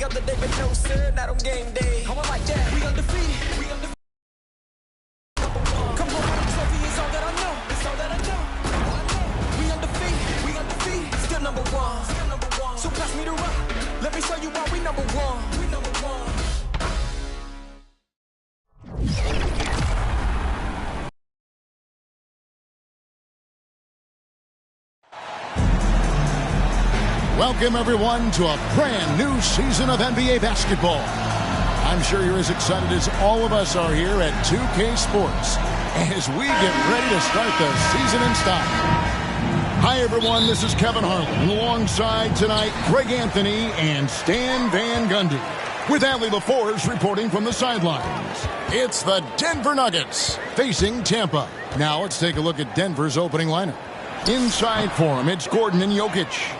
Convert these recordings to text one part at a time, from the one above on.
other day, but no sir, not on game day. How I like that? We undefeated. We undefeated. Come home with a trophy is all that I know. It's all that I know. We undefeated. We undefeated. Still number one. Still number one. So pass me the rock. Let me show you why we number one. We number one. Welcome, everyone, to a brand new season of NBA basketball. I'm sure you're as excited as all of us are here at 2K Sports as we get ready to start the season in style. Hi, everyone. This is Kevin Harlan, alongside tonight Greg Anthony and Stan Van Gundy, with Allie LaForge reporting from the sidelines. It's the Denver Nuggets facing Tampa. Now let's take a look at Denver's opening lineup. Inside for him, it's Gordon and Jokic.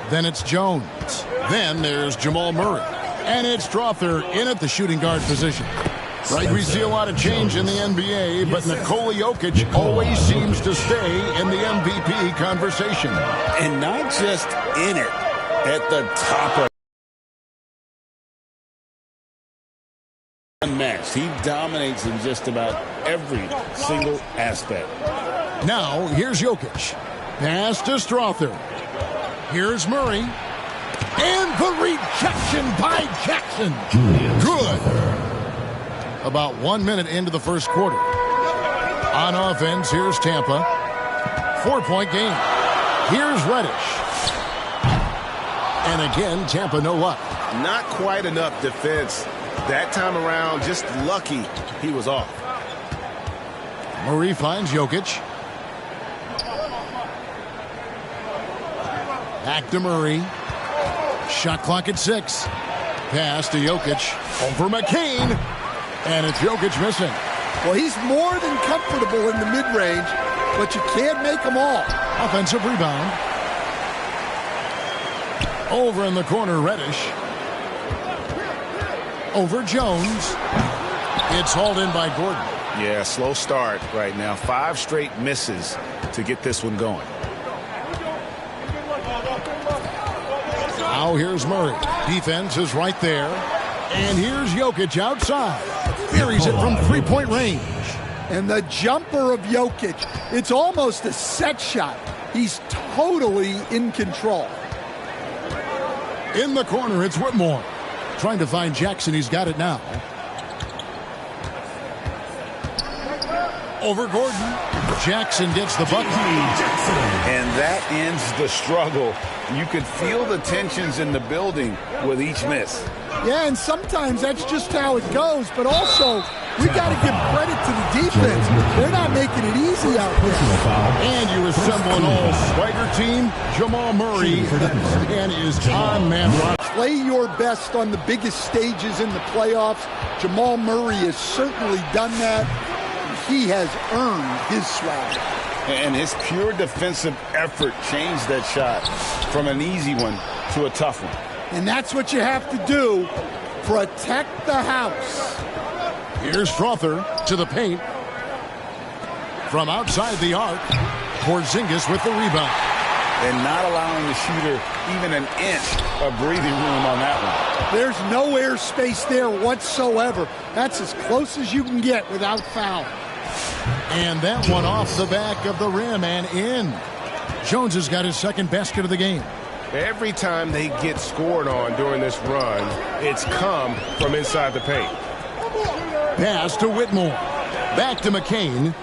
Then it's Jones. Then there's Jamal Murray. And it's Strother in at the shooting guard position. Right, we see a lot of change in the NBA, but Nikola Jokic always seems to stay in the MVP conversation. And not just in it, at the top of unmatched. He dominates in just about every single aspect. Now, here's Jokic. Pass to Strother. Here's Murray. And the rejection by Jackson. Good. About 1 minute into the first quarter. On offense, here's Tampa. 4-point game. Here's Reddish. And again, Tampa no luck. Not quite enough defense. That time around, just lucky he was off. Murray finds Jokic. Back to Murray. Shot clock at 6. Pass to Jokic. Over McCain. And it's Jokic missing. Well, he's more than comfortable in the mid-range, but you can't make them all. Offensive rebound. Over in the corner, Reddish. Over Jones. It's hauled in by Gordon. Yeah, slow start right now. 5 straight misses to get this one going. Now here's Murray. Defense is right there. And here's Jokic outside. Buries it from 3-point range. And the jumper of Jokic, it's almost a set shot. He's totally in control. In the corner, it's Whitmore. Trying to find Jackson. He's got it now. Over Gordon. Jackson gets the bucket. And that ends the struggle. You could feel the tensions in the building with each miss. Yeah, and sometimes that's just how it goes. But also, we got to give credit to the defense. They're not making it easy out there. And you assemble an all-swagger team. Jamal Murray and is on man. Play your best on the biggest stages in the playoffs. Jamal Murray has certainly done that. He has earned his swag. And his pure defensive effort changed that shot from an easy one to a tough one. And that's what you have to do. Protect the house. Here's Strother to the paint. From outside the arc, Porzingis with the rebound. And not allowing the shooter even an inch of breathing room on that one. There's no air space there whatsoever. That's as close as you can get without foul. And that one off the back of the rim and in. Jones has got his second basket of the game. Every time they get scored on during this run, it's come from inside the paint. Pass to Whitmore. Back to McCain.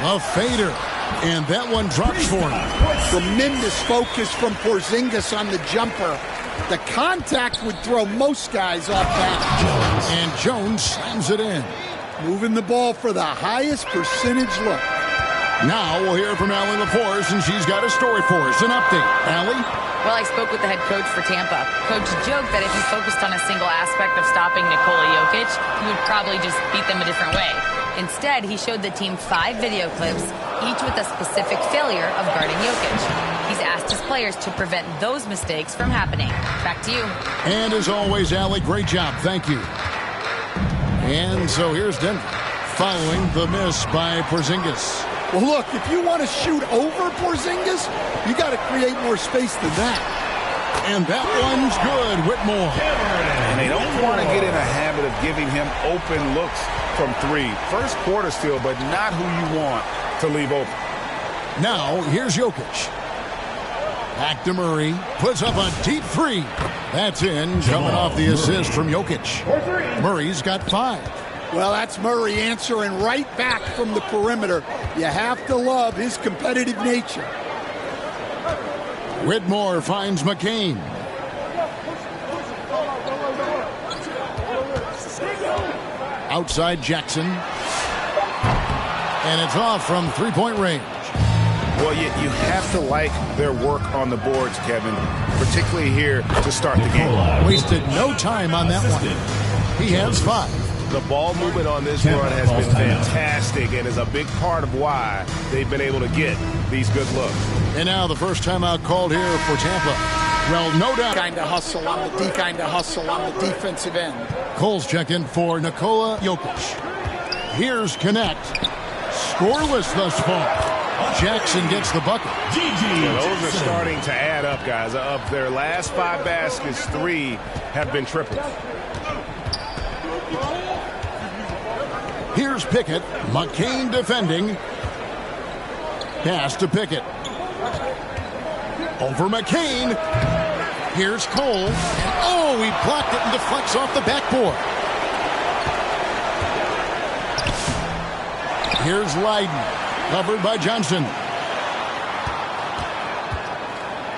A fader. And that one drops for him. Tremendous focus from Porzingis on the jumper. The contact would throw most guys off balance. And Jones slams it in. Moving the ball for the highest percentage look. Now we'll hear from Allie LaForge, and she's got a story for us. An update. Allie? Well, I spoke with the head coach for Tampa. Coach joked that if he focused on a single aspect of stopping Nikola Jokic, he would probably just beat them a different way. Instead, he showed the team 5 video clips, each with a specific failure of guarding Jokic. He's asked his players to prevent those mistakes from happening. Back to you. And as always, Allie, great job. Thank you. And so here's Denver, following the miss by Porzingis. Well, look, if you want to shoot over Porzingis, you got to create more space than that. And that one's good, Whitmore. And they don't want to get in a habit of giving him open looks from three. First quarter still, but not who you want to leave open. Now, here's Jokic. Back to Murray. Puts up a deep three. That's in, coming off the assist from Jokic. Murray's got 5. Well, that's Murray answering right back from the perimeter. You have to love his competitive nature. Whitmore finds McCain. Outside Jackson. And it's off from three-point range. Well, you have to like their work on the boards, Kevin, particularly here to start the game. Wasted no time on that one. He has 5. The ball movement on this run has been fantastic and is a big part of why they've been able to get these good looks. And now the first timeout called here for Tampa. Well, no doubt. Kind of hustle on the defensive end. Cole's checked in for Nikola Jokic. Here's Connect. Scoreless thus far. Jackson gets the bucket. Yeah, those are starting to add up, guys. Of their last 5 baskets, 3 have been triples. Here's Pickett. McCain defending. Pass to Pickett. Over McCain. Here's Cole. Oh, he blocked it and deflects off the backboard. Here's Leiden. Covered by Johnson.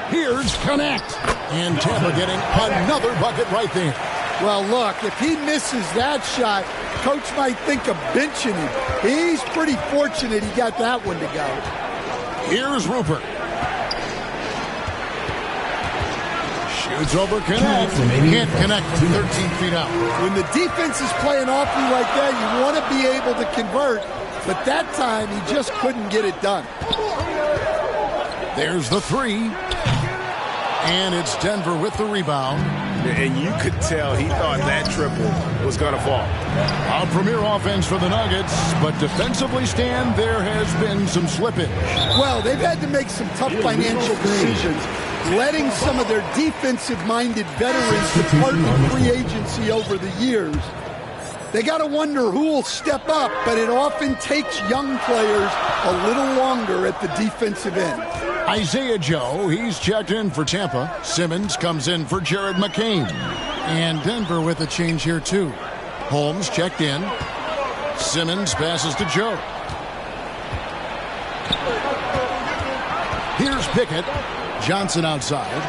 Here's Connect. And Tampa getting another bucket right there. Well, look, if he misses that shot, coach might think of benching him. He's pretty fortunate he got that one to go. Here's Rupert. Shoots over Connect. Can't connect from 13 feet out. When the defense is playing off you like that, you want to be able to convert. But that time, he just couldn't get it done. There's the 3. And it's Denver with the rebound. And you could tell he thought that triple was going to fall. A premier offense for the Nuggets, but defensively, Stan, there has been some slippage. Well, they've had to make some tough financial decisions, letting some of their defensive-minded veterans depart in free agency over the years. They got to wonder who will step up, but it often takes young players a little longer at the defensive end. Isaiah Joe, he's checked in for Tampa. Simmons comes in for Jared McCain. And Denver with a change here, too. Holmes checked in. Simmons passes to Joe. Here's Pickett. Johnson outside.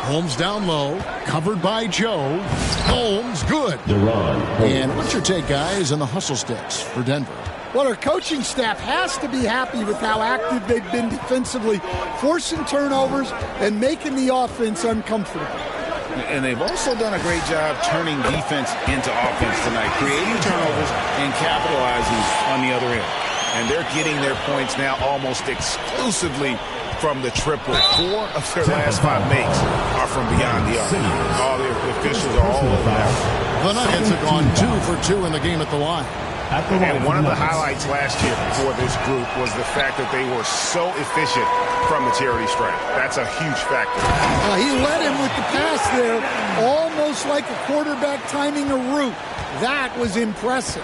Holmes down low. Covered by Joe. Holmes, good. And what's your take, guys, on the hustle sticks for Denver? Well, our coaching staff has to be happy with how active they've been defensively, forcing turnovers and making the offense uncomfortable. And they've also done a great job turning defense into offense tonight, creating turnovers and capitalizing on the other end. And they're getting their points now almost exclusively from the triple. 4 of their last 5 makes are from beyond the arc. All the officials are all over that. The Nuggets have gone 2 for 2 in the game at the line. And one of the highlights last year for this group was the fact that they were so efficient from the charity stripe. That's a huge factor. He led him with the pass there, almost like a quarterback timing a route. That was impressive.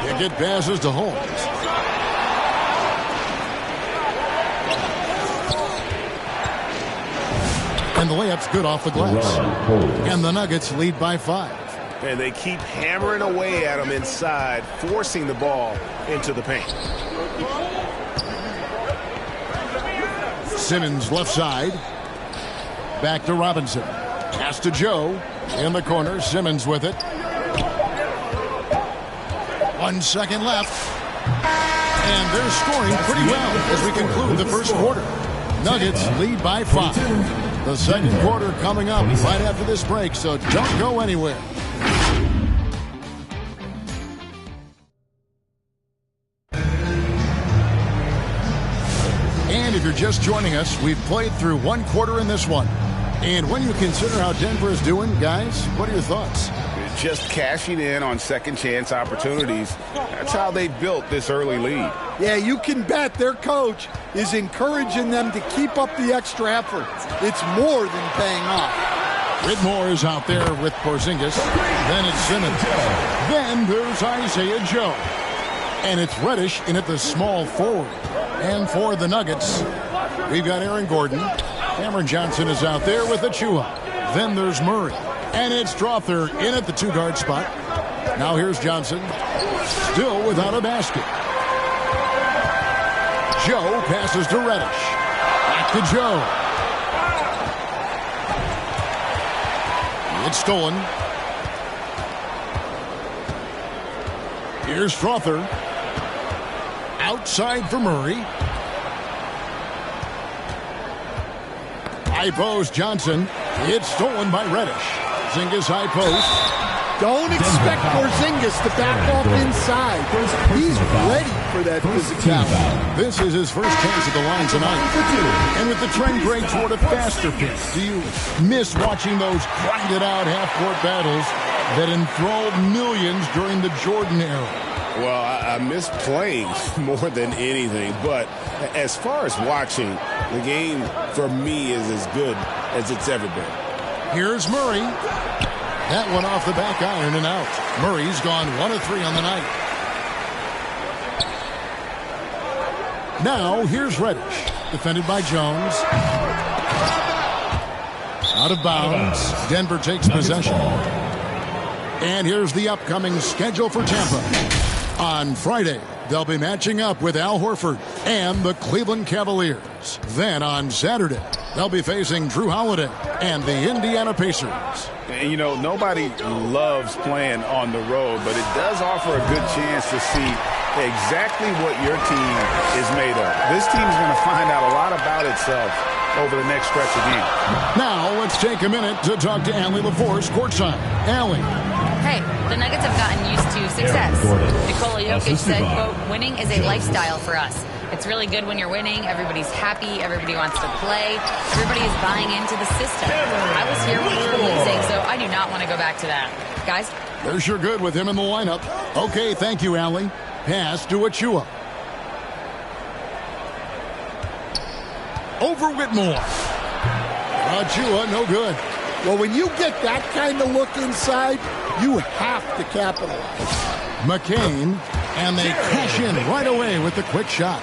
Pickett passes to Holmes. And the layup's good off the glass. And the Nuggets lead by 5. And they keep hammering away at him inside, forcing the ball into the paint. Simmons left side. Back to Robinson. Pass to Joe. In the corner, Simmons with it. 1 second left. And they're scoring pretty well as we conclude the first quarter. Nuggets lead by 5. The second quarter coming up right after this break, so don't go anywhere. And if you're just joining us, we've played through 1 quarter in this one. And when you consider how Denver is doing, guys, what are your thoughts? just cashing in on second chance opportunities. That's how they built this early lead. Yeah, you can bet their coach is encouraging them to keep up the extra effort. It's more than paying off. Whitmore is out there with Porzingis. Then it's Simmons. Then there's Isaiah Joe. And it's Reddish in at the small forward. And for the Nuggets, we've got Aaron Gordon. Cameron Johnson is out there with Achua. Then there's Murray. And it's Strother in at the two-guard spot. Now here's Johnson. Still without a basket. Joe passes to Reddish. Back to Joe. It's stolen. Here's Strother. Outside for Murray. High post Johnson. It's stolen by Reddish. Porzingis high post. Don't expect Porzingis to back off inside. He's ready for that physicality. This is his first chance at the line tonight. And with the trend break toward a faster pace, do you miss watching those grinded-out half-court battles that enthralled millions during the Jordan era? Well, I miss playing more than anything. But as far as watching, the game for me is as good as it's ever been. Here's Murray. That one off the back iron and out. Murray's gone 1 of 3 on the night. Now here's Reddish. Defended by Jones. Out of bounds. Denver takes possession. And here's the upcoming schedule for Tampa. On Friday, they'll be matching up with Al Horford and the Cleveland Cavaliers. Then on Saturday, they'll be facing Drew Holiday and the Indiana Pacers. And, you know, nobody loves playing on the road, but it does offer a good chance to see exactly what your team is made of. This team's going to find out a lot about itself over the next stretch of games. Now let's take a minute to talk to Allie LaForce courtside. Allie. Hey, the Nuggets have gotten used to success. Nikola Jokic said, quote, winning is a lifestyle for us. It's really good when you're winning. Everybody's happy. Everybody wants to play. Everybody is buying into the system. I was here when we were losing, so I do not want to go back to that. Guys? They're sure good with him in the lineup. Okay, thank you, Allie. Pass to Achua. Over Whitmore. Achua, no good. Well, when you get that kind of look inside, you have to capitalize. McCain, and they cash in right away with the quick shot.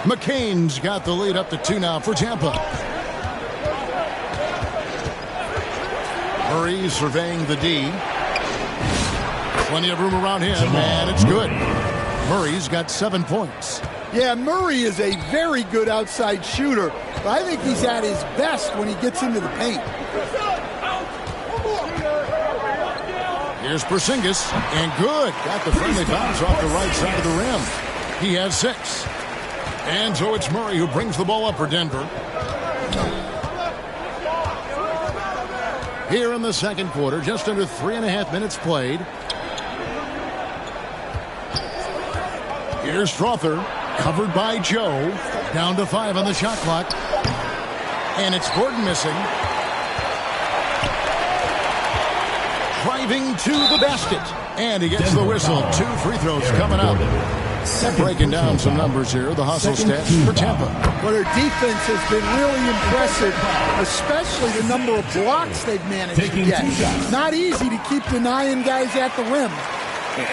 McCain's got the lead up to 2 now for Tampa. Murray surveying the D. Plenty of room around him, and it's good. Murray's got 7 points. Yeah, Murray is a very good outside shooter, but I think he's at his best when he gets into the paint. Here's Porzingis, and good. Got the friendly bounce off the right side of the rim. He has 6. And so it's Murray who brings the ball up for Denver. Here in the second quarter, just under 3.5 minutes played. Here's Strother, covered by Joe. Down to 5 on the shot clock. And it's Gordon missing. Driving to the basket. And he gets the whistle. 2 free throws coming up. Breaking down some numbers here. The hustle stats for Tampa. Well, their defense has been really impressive, especially the number of blocks they've managed to get. Not easy to keep denying guys at the rim.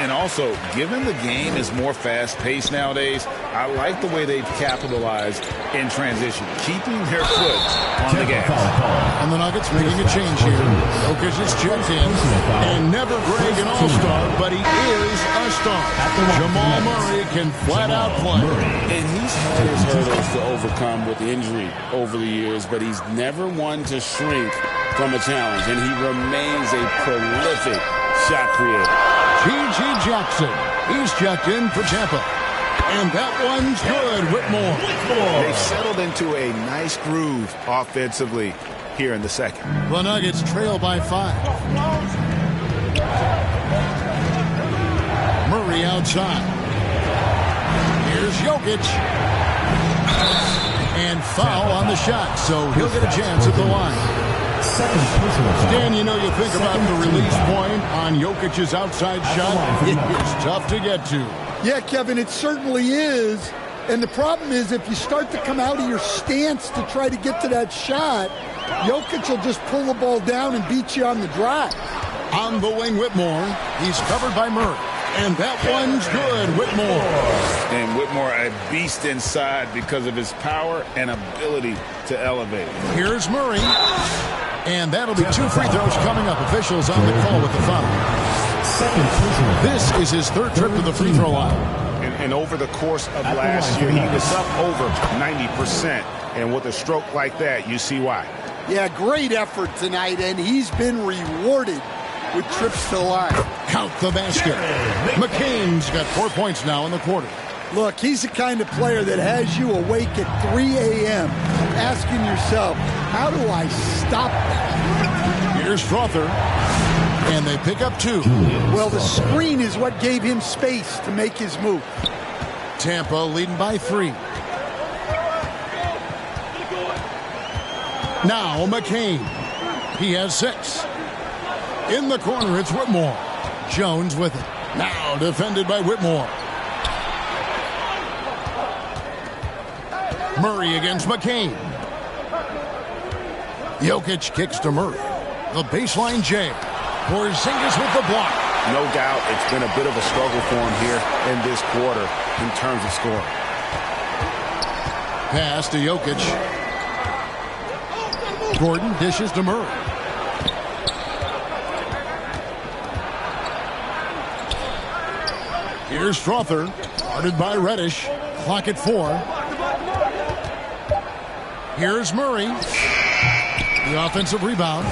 And also, given the game is more fast-paced nowadays, I like the way they've capitalized in transition, keeping their foot on the gas. And the Nuggets making a change here. Jokic is checked in. And never Greg an all-star, but he is a star. Jamal Murray can flat-out play. And he's had his hurdles to overcome with injury over the years, but he's never one to shrink from a challenge, and he remains a prolific shot creator. G.G. Jackson, he's checked in for Tampa. And that one's good, Whitmore. They've settled into a nice groove offensively here in the second. The Nuggets trail by 5. Murray outside. Here's Jokic. And foul on the shot, so he'll get a chance at the line. Dan, you know, you think about the release point on Jokic's outside shot. It's tough to get to. Yeah, Kevin, it certainly is. And the problem is if you start to come out of your stance to try to get to that shot, Jokic will just pull the ball down and beat you on the drive. On the wing, Whitmore. He's covered by Murray. And that one's good, Whitmore. And Whitmore, a beast inside because of his power and ability to elevate. Here's Murray. And that'll be 2 free throws coming up. Officials on the call with the foul. This is his 3rd trip to the free throw line. And over the course of last year, he was up over 90%. And with a stroke like that, you see why. Yeah, great effort tonight, and he's been rewarded with trips to the line. Count the basket. McCain's got 4 points now in the quarter. Look, he's the kind of player that has you awake at 3 a.m. asking yourself, how do I stop that? Here's Strother. And they pick up 2. Well, the screen is what gave him space to make his move. Tampa leading by 3. Now McCain. He has 6. In the corner, it's Whitmore. Jones with it. Now defended by Whitmore. Murray against McCain. Jokic kicks to Murray. The baseline J. Porzingis with the block. No doubt it's been a bit of a struggle for him here in this quarter in terms of scoring. Pass to Jokic. Gordon dishes to Murray. Here's Strother, guarded by Reddish. Clock at 4. Here's Murray. The offensive rebound.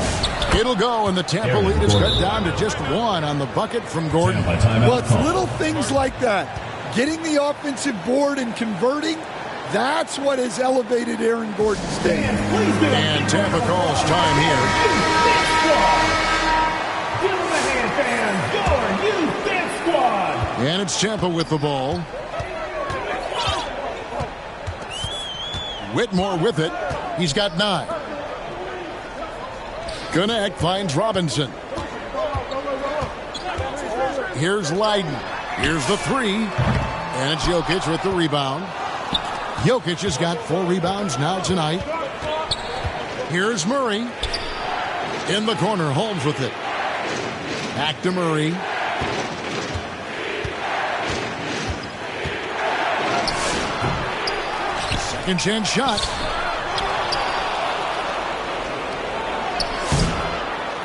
It'll go, and the Tampa lead is cut down to just 1 on the bucket from Gordon. Well, it's little things like that. Getting the offensive board and converting, that's what has elevated Aaron Gordon's day. And Tampa calls time here. Give him a hand, fans. Your youth dance squad. And it's Tampa with the ball. Whitmore with it. He's got 9. Connect finds Robinson. Here's Leiden. Here's the 3. And it's Jokic with the rebound. Jokic has got 4 rebounds now tonight. Here's Murray. In the corner, Holmes with it. Back to Murray. Second chance shot.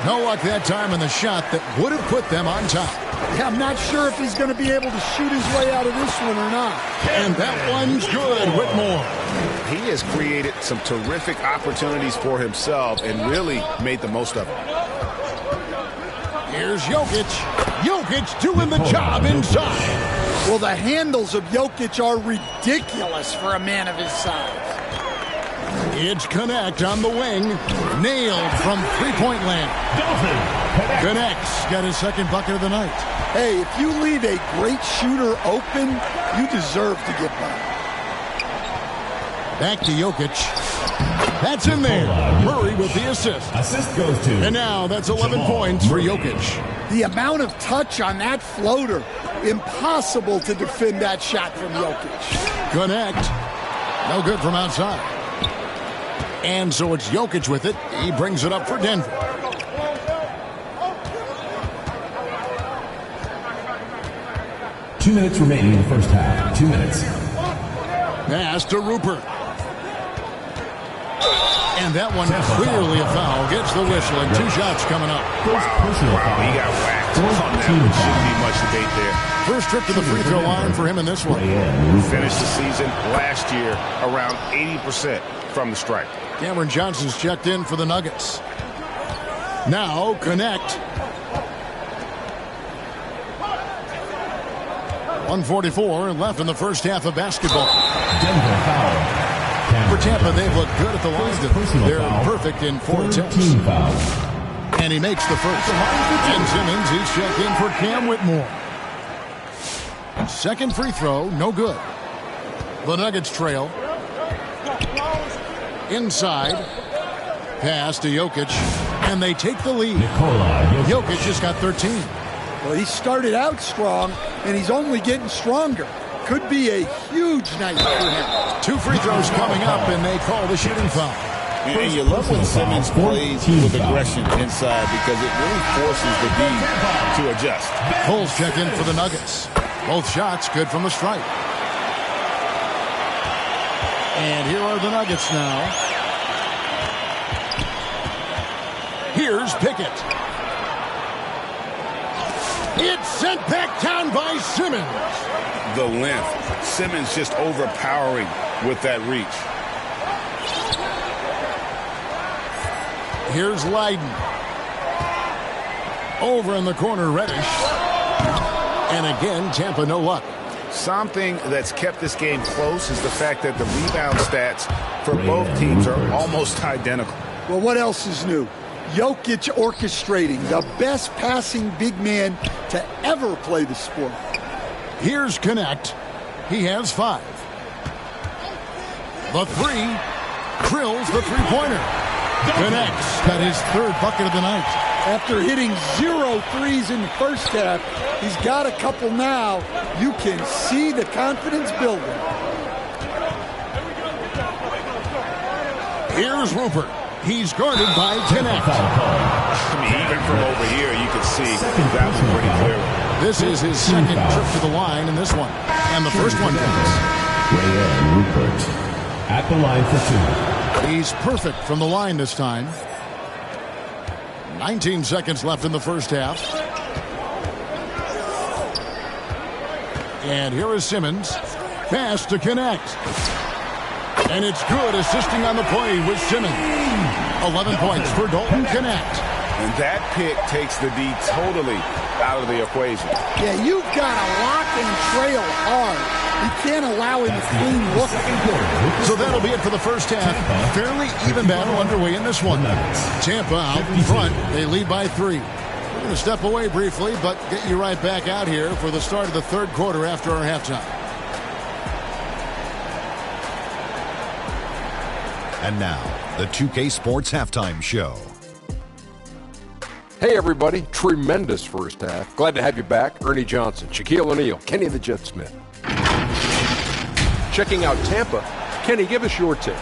No luck that time in the shot that would have put them on top. Yeah, I'm not sure if he's going to be able to shoot his way out of this one or not. And that one's good, Whitmore. He has created some terrific opportunities for himself and really made the most of it. Here's Jokic. Jokic doing the job inside. Well, the handles of Jokic are ridiculous for a man of his size. It's Connect on the wing. Nailed from three-point land. Connect's got his 2nd bucket of the night. Hey, if you leave a great shooter open, you deserve to get by. Back to Jokic. That's in there. Murray with the assist. Assist goes to. And now that's 11 points for Jokic. The amount of touch on that floater, impossible to defend that shot from Jokic. Connect. No good from outside. And so it's Jokic with it. He brings it up for Denver. Two minutes remaining in the first half. 2 minutes. Pass to Rupert. And that one clearly a foul. Gets the whistle and 2 shots coming up. Personal foul. He got whacked on that one. Shouldn't be much debate there. First trip to the free throw line for him in this one. Finished the season last year around 80% from the stripe. Cameron Johnson's checked in for the Nuggets. Now Connect. 1:44 left in the first half of basketball. Denver foul. For Tampa, they've looked good at the line. They're perfect in 4 attempts. And he makes the first. And Simmons, he's checked in for Cam Whitmore. 2nd free throw, no good. The Nuggets trail. Inside. Pass to Jokic, and they take the lead. Jokic just got 13. Well, he started out strong, and he's only getting stronger. Could be a huge night for him. 2 free throws coming up, and they call the shooting foul. And you love when Simmons plays with aggression inside because it really forces the D to adjust. Bulls check in for the Nuggets. Both shots good from the stripe. And here are the Nuggets now. Here's Pickett. It's sent back down by Simmons. The length. Simmons just overpowering with that reach. Here's Leiden. Over in the corner, Reddish. And again, Tampa no luck. Something that's kept this game close is the fact that the rebound stats for both teams are almost identical. Well, what else is new? Jokic orchestrating, the best passing big man to ever play the sport. Here's Connect. He has 5. The 3. Drills the three-pointer. Connects got his 3rd bucket of the night. After hitting 0 threes in the first half, he's got a couple now. You can see the confidence building. Here's Rupert. He's guarded by Connect. I mean, even from over here, you can see that was pretty clear. This is his 2nd trip to the line in this one. And the first one counts. Rupert at the line for 2. He's perfect from the line this time. 19 seconds left in the first half. And here is Simmons. Pass to Connect. And it's good, assisting on the play with Simmons. 11 points for Dalton Connect. And that pick takes the D totally out of the equation. Yeah, you've got to lock and trail hard. You can't allow him to clean look. So that'll be it for the first half. Fairly even battle underway in this one. Tampa out in front. They lead by 3. We're going to step away briefly, but get you right back out here for the start of the 3rd quarter after our halftime. And now, the 2K Sports Halftime Show. Hey everybody, tremendous first half. Glad to have you back. Ernie Johnson, Shaquille O'Neal, Kenny the Jet Smith. Checking out Tampa, Kenny, give us your take.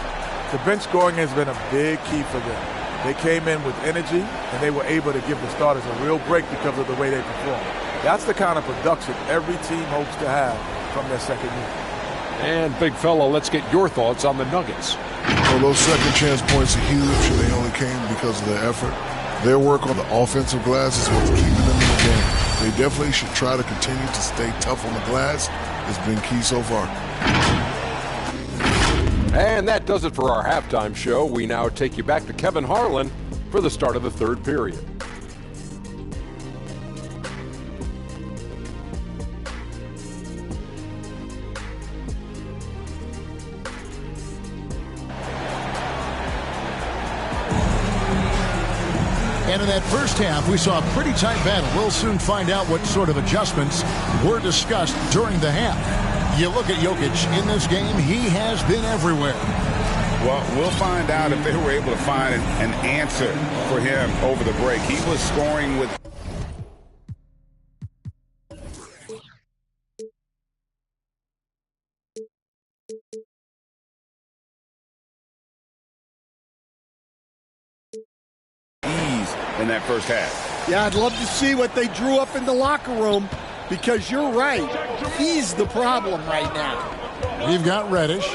The bench scoring has been a big key for them. They came in with energy, and they were able to give the starters a real break because of the way they performed. That's the kind of production every team hopes to have from their second unit. And big fella, let's get your thoughts on the Nuggets. Well, those second chance points are huge, and they only came because of their effort. Their work on the offensive glass is what's keeping them in the game. They definitely should try to continue to stay tough on the glass. It's been key so far. And that does it for our halftime show. We now take you back to Kevin Harlan for the start of the 3rd period. And in that first half, we saw a pretty tight battle. We'll soon find out what sort of adjustments were discussed during the half. You look at Jokic in this game, he has been everywhere. Well, we'll find out if they were able to find an answer for him over the break. He was scoring with ease in that first half. Yeah, I'd love to see what they drew up in the locker room, because you're right. He's the problem right now. We've got Reddish.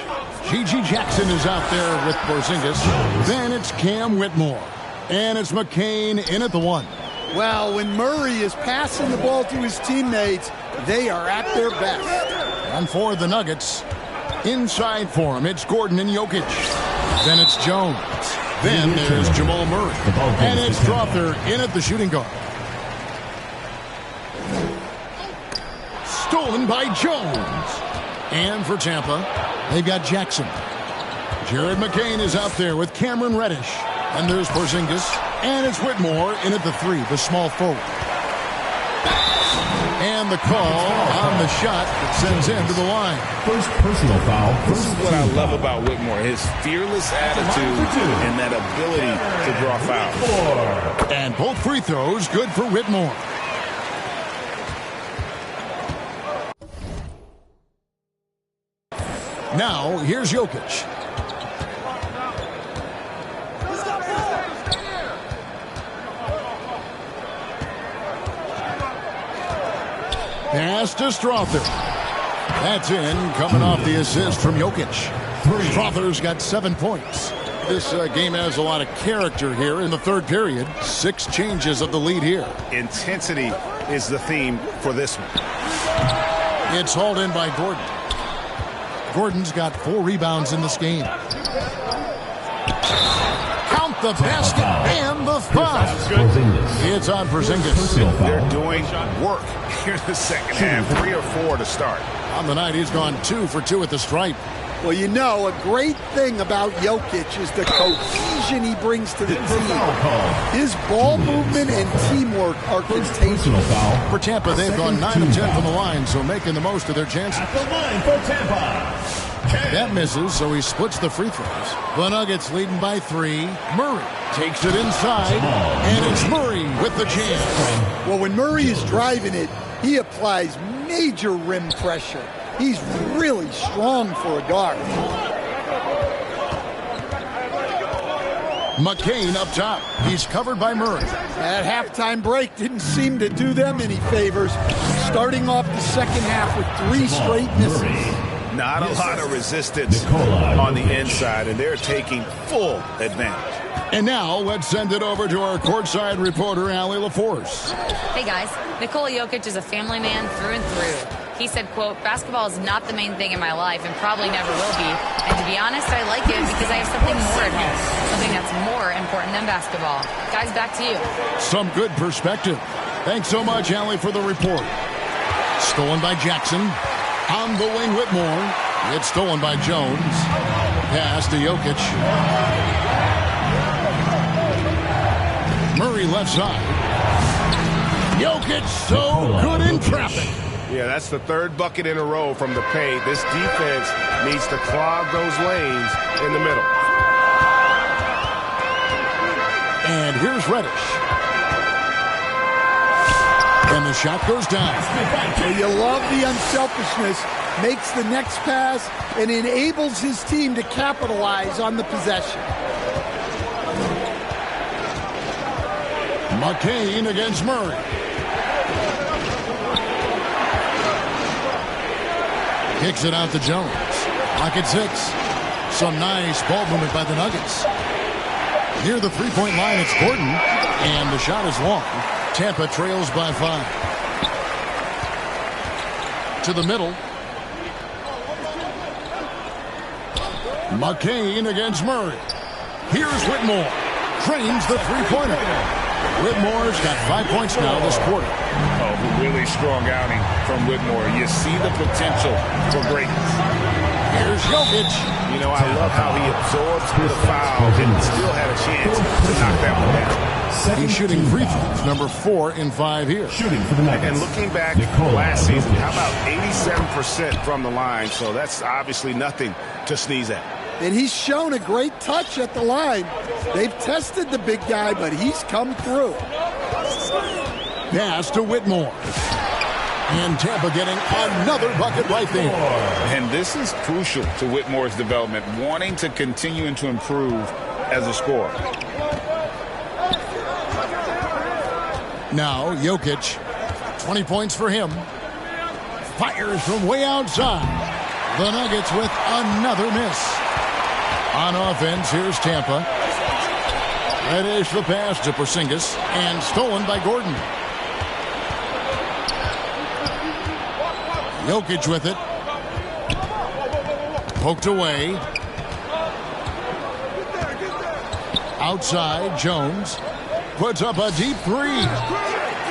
G.G. Jackson is out there with Porzingis. Then it's Cam Whitmore. And it's McCain in at the 1. Well, when Murray is passing the ball to his teammates, they are at their best. And for the Nuggets, inside for him, it's Gordon and Jokic. Then it's Jones. Then there's Jamal Murray. And it's Dropper in at the shooting guard. Stolen by Jones. And for Tampa, they've got Jackson. Jared McCain is out there with Cameron Reddish. And there's Porzingis. And it's Whitmore in at the 3, the small forward. And the call on the shot that sends him to the line. First personal foul. This is what I love about Whitmore, his fearless attitude and that ability to draw fouls. And both free throws good for Whitmore. Now, here's Jokic. Pass to Strother. That's in, coming off the assist from Jokic. Strother's got 7 points. This game has a lot of character here in the third period. 6 changes of the lead here. Intensity is the theme for this one. It's hauled in by Gordon. Gordon's got 4 rebounds in this game. Count the basket and the foul. It's on Porzingis. They're doing work here in the second half. 3 or 4 to start. On the night, he's gone 2 for 2 at the stripe. Well, you know, a great thing about Jokic is the cohesion he brings to the team. His ball movement and teamwork are contagious. For Tampa, they've gone 9 of 10 from the line, so making the most of their chances. At the line for Tampa. That misses, so he splits the free throws. The Nuggets leading by 3. Murray takes it inside, and it's Murray with the jam. Well, when Murray is driving it, he applies major rim pressure. He's really strong for a guard. McCain up top. He's covered by Murray. That halftime break didn't seem to do them any favors. Starting off the second half with 3 straight misses. Not a lot of resistance on the inside, and they're taking full advantage. And now, let's send it over to our courtside reporter, Allie LaForce. Hey, guys. Nikola Jokic is a family man through and through. He said, quote, basketball is not the main thing in my life and probably never will be. And to be honest, I like it because I have something more at home, something that's more important than basketball. Guys, back to you. Some good perspective. Thanks so much, Allie, for the report. Stolen by Jackson. On the wing, Whitmore. It's stolen by Jones. Pass to Jokic. Murray left side. Jokic so good in traffic. Yeah, that's the 3rd bucket in a row from the paint. This defense needs to clog those lanes in the middle. And here's Reddish. And the shot goes down. Well, you love the unselfishness. Makes the next pass and enables his team to capitalize on the possession. McCain against Murray. Kicks it out to Jones. Clock at 6. Some nice ball movement by the Nuggets. Near the three-point line, it's Gordon. And the shot is long. Tampa trails by 5. To the middle. McCain against Murray. Here's Whitmore. Cranes the three-pointer. Whitmore's got 5 points now this quarter. Oh, really strong outing from Whitmore. You see the potential for greatness. Here's Jokic. You know, I love how he absorbs the foul and still had a chance to knock that one down. He's shooting free throws, number 4 in 5 here. Shooting for the Nuggets. And looking back last season, how about 87% from the line? So that's obviously nothing to sneeze at. And he's shown a great touch at the line. They've tested the big guy, but he's come through. Pass to Whitmore. And Tampa getting another bucket right there. And this is crucial to Whitmore's development, wanting to continue and to improve as a scorer. Now, Jokic, 20 points for him. Fires from way outside. The Nuggets with another miss. On offense, here's Tampa. Reddish the pass to Porzingis, and stolen by Gordon. Jokic with it. Poked away. Outside, Jones puts up a deep 3.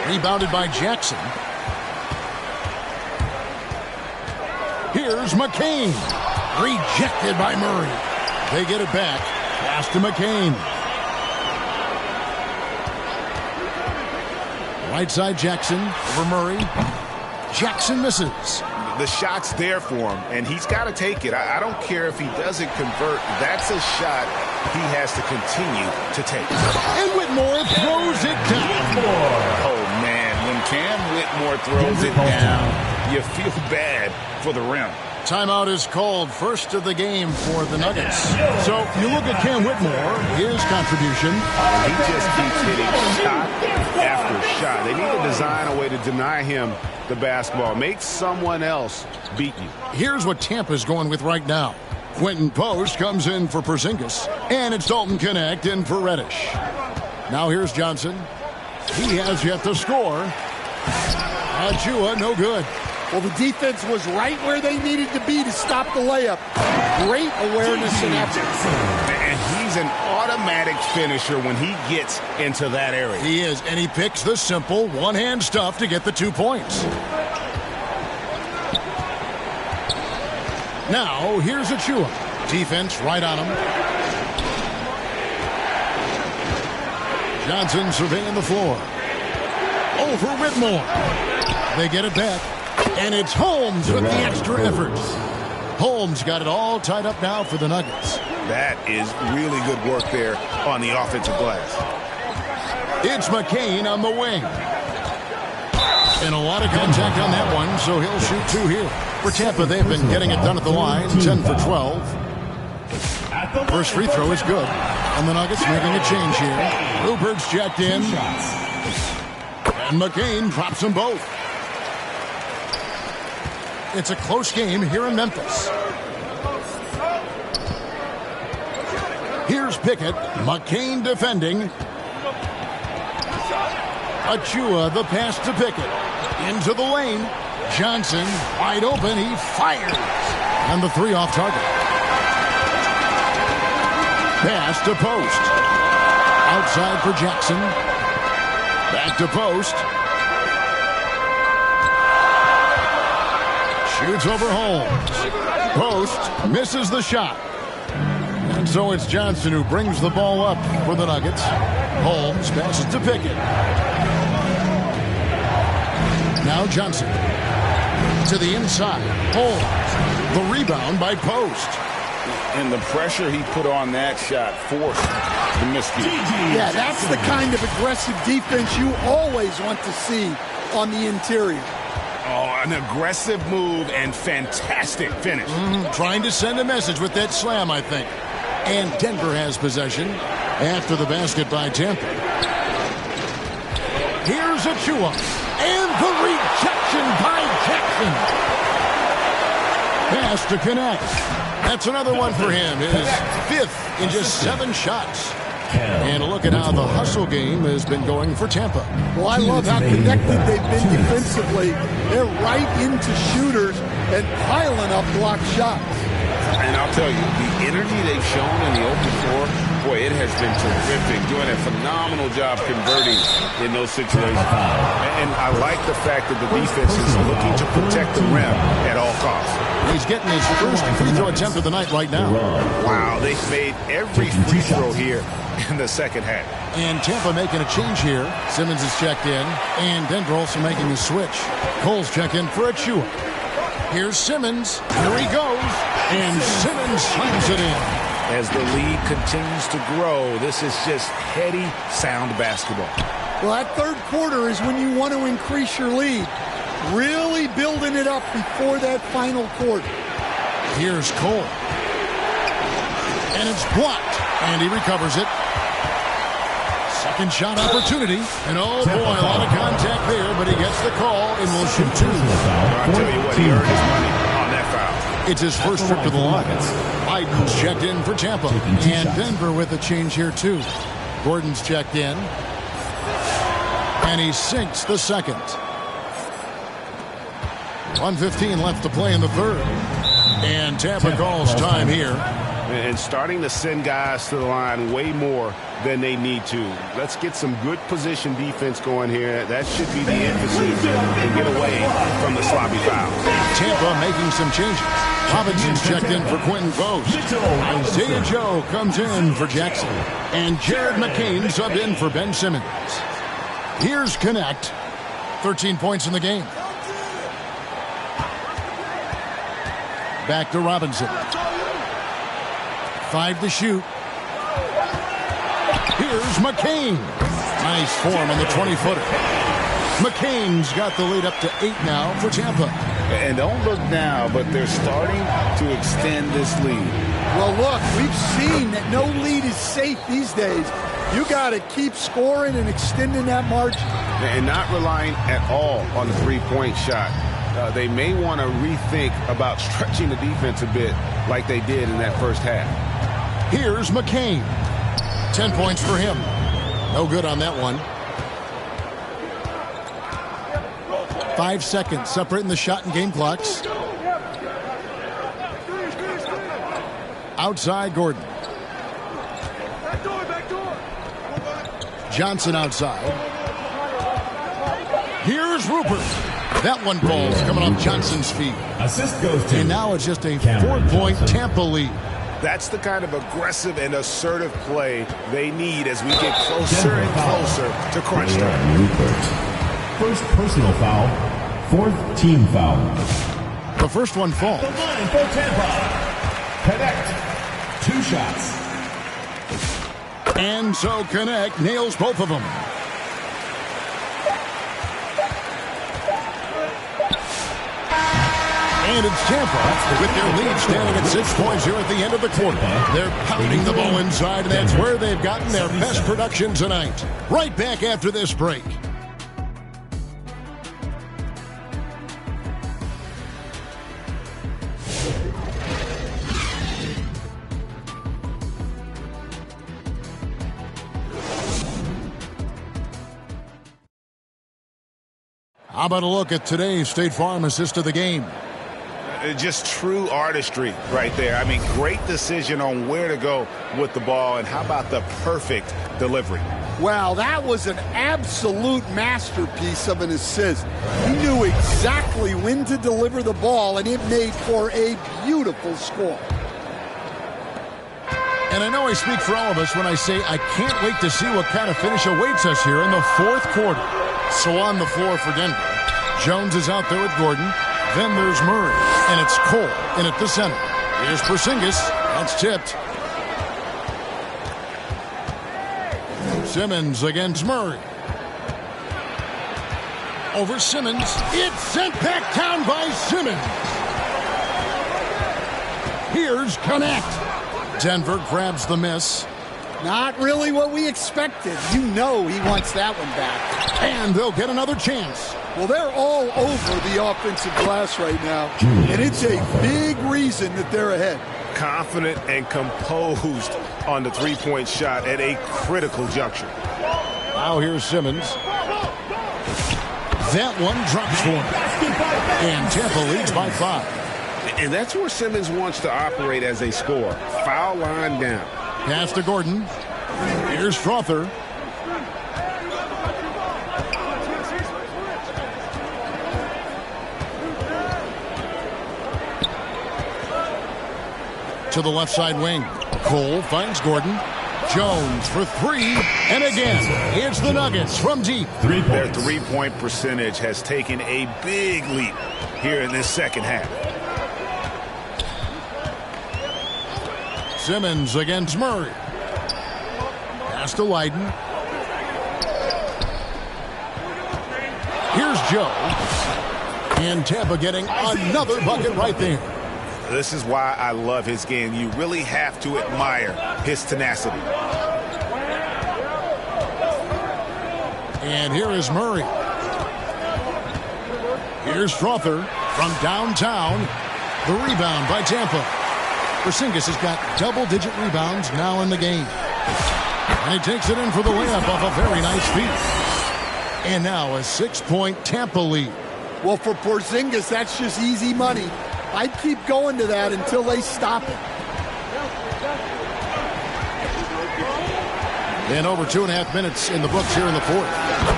Rebounded by Jackson. Here's McCain. Rejected by Murray. They get it back. Pass to McCain. Right side Jackson over Murray. Jackson misses. The shot's there for him, and he's got to take it. I don't care if he doesn't convert. That's a shot he has to continue to take. And Whitmore throws it down. Oh, man, when Cam Whitmore throws it down, you feel bad for the rim. Timeout is called, first of the game for the Nuggets. So you look at Cam Whitmore, his contribution. He just keeps hitting shot after shot. They need to design a way to deny him the basketball. Make someone else beat you. Here's what Tampa's going with right now. Quentin Post comes in for Porzingis, and it's Dalton Connect in for Reddish. Now here's Johnson. He has yet to score. Achua, no good. Well, the defense was right where they needed to be to stop the layup. Great awareness and effort. And he's an automatic finisher when he gets into that area. He is, and he picks the simple one-hand stuff to get the 2 points. Now, here's Achua. Defense right on him. Johnson surveying the floor. Over Whitmore. They get it back. And it's Holmes with the extra effort. Holmes got it all tied up now for the Nuggets. That is really good work there on the offensive glass. It's McCain on the wing. And a lot of contact on that one, so he'll shoot 2 here. For Tampa, they've been getting it done at the line, 10 for 12. First free throw is good. And the Nuggets making a change here. Rupert's checked in. And McCain drops them both. It's a close game here in Memphis. Here's Pickett. McCain defending. Achua, the pass to Pickett. Into the lane. Johnson, wide open. He fires. And the 3 off target. Pass to Post. Outside for Jackson. Back to Post. Shoots over Holmes. Post misses the shot. And so it's Johnson who brings the ball up for the Nuggets. Holmes passes to Pickett. Now Johnson. To the inside. Holmes. The rebound by Post. And the pressure he put on that shot forced the miscue. Yeah, that's the kind of aggressive defense you always want to see on the interior. Oh, an aggressive move and fantastic finish. Trying to send a message with that slam, I think. And Denver has possession after the basket by Tampa. Here's Achua. And the rejection by Jackson. Pass to Connect. That's another one for him. His 5th in just 7 shots. And look at how the hustle game has been going for Tampa. Well, I love how connected they've been defensively. They're right into shooters and piling up block shots. And I'll tell you, the energy they've shown in the open floor, boy, it has been terrific. Doing a phenomenal job converting in those situations. And I like the fact that the defense is looking to protect the rim at all costs. He's getting his first free throw attempt of the night right now. Wow, they've made every free throw here in the second half. And Tampa making a change here. Simmons is checked in. And Denver also making a switch. Cole's checked in for Achua. Here's Simmons. Here he goes. And Simmons slams it in. As the lead continues to grow, this is just heady, sound basketball. Well, that third quarter is when you want to increase your lead. Really building it up before that final quarter. Here's Cole. And it's blocked. And he recovers it. Second shot opportunity. And oh boy, a lot of contact there, but he gets the call and will shoot 2. I'll tell you what, he earned his money on that foul. It's his first trip to the line. Biden's checked in for Tampa. And Denver with a change here too. Gordon's checked in. And he sinks the second. 1:15 left to play in the third. And Tampa calls time here. And starting to send guys to the line way more than they need to. Let's get some good position defense going here. That should be the emphasis and get away from the sloppy fouls. Tampa making some changes. Robinson's checked in for Quentin Post. Isaiah Joe comes in for Jackson. And Jared McCain subbed in for Ben Simmons. Here's Connect. 13 points in the game. Back to Robinson. 5 to shoot. Here's McCain. Nice form on the 20-footer. McCain's got the lead up to 8 now for Tampa. And don't look now, but they're starting to extend this lead. Well, look, we've seen that no lead is safe these days. You got to keep scoring and extending that margin. And not relying at all on the three-point shot. They may want to rethink about stretching the defense a bit like they did in that first half. Here's McCain. 10 points for him. No good on that one. 5 seconds separating the shot and game clocks. Outside Gordon. Johnson outside. Here's Rupert. That one falls coming off Johnson's feet. Assist goes to. And now it's just a 4-point Tampa lead. That's the kind of aggressive and assertive play they need as we get closer and closer to crunch time. Rupert. First personal foul, 4th team foul. The first one falls. The line for Tampa. Connect. 2 shots. And so Connect nails both of them. And it's Tampa with their lead standing at 6 points here at the end of the quarter. They're pounding the ball inside, and that's where they've gotten their best production tonight. Right back after this break. How about a look at today's State Farm assist of the game? Just true artistry right there. I mean, great decision on where to go with the ball, and how about the perfect delivery? Wow, that was an absolute masterpiece of an assist. He knew exactly when to deliver the ball, and it made for a beautiful score. And I know I speak for all of us when I say I can't wait to see what kind of finish awaits us here in the 4th quarter. So on the floor for Denver, Jones is out there with Gordon. Then there's Murray, and it's Cole in at the center. Here's Porzingis. That's tipped. Simmons against Murray. Over Simmons. It's sent back down by Simmons. Here's Connect. Denver grabs the miss. Not really what we expected. You know he wants that one back. And they'll get another chance. Well, they're all over the offensive glass right now, and it's a big reason that they're ahead. Confident and composed on the three-point shot at a critical juncture. Now here's Simmons. That one drops for him. And Tampa leads by 5. And that's where Simmons wants to operate as a scorer. Foul line down. Pass to Gordon. Here's Strother. To the left side wing. Cole finds Gordon. Jones for 3. And again, it's the Nuggets from deep. Their three-point percentage has taken a big leap here in this second half. Simmons against Murray. Pass to Leiden. Here's Joe. And Tampa getting another bucket right there. This is why I love his game. You really have to admire his tenacity. And here is Murray. Here's Strother from downtown. The rebound by Tampa. Porzingis has got double-digit rebounds now in the game. And he takes it in for the layup off a very nice feed. And now a 6-point Tampa lead. Well, for Porzingis, that's just easy money. I'd keep going to that until they stop it. And over 2.5 minutes in the books here in the 4th.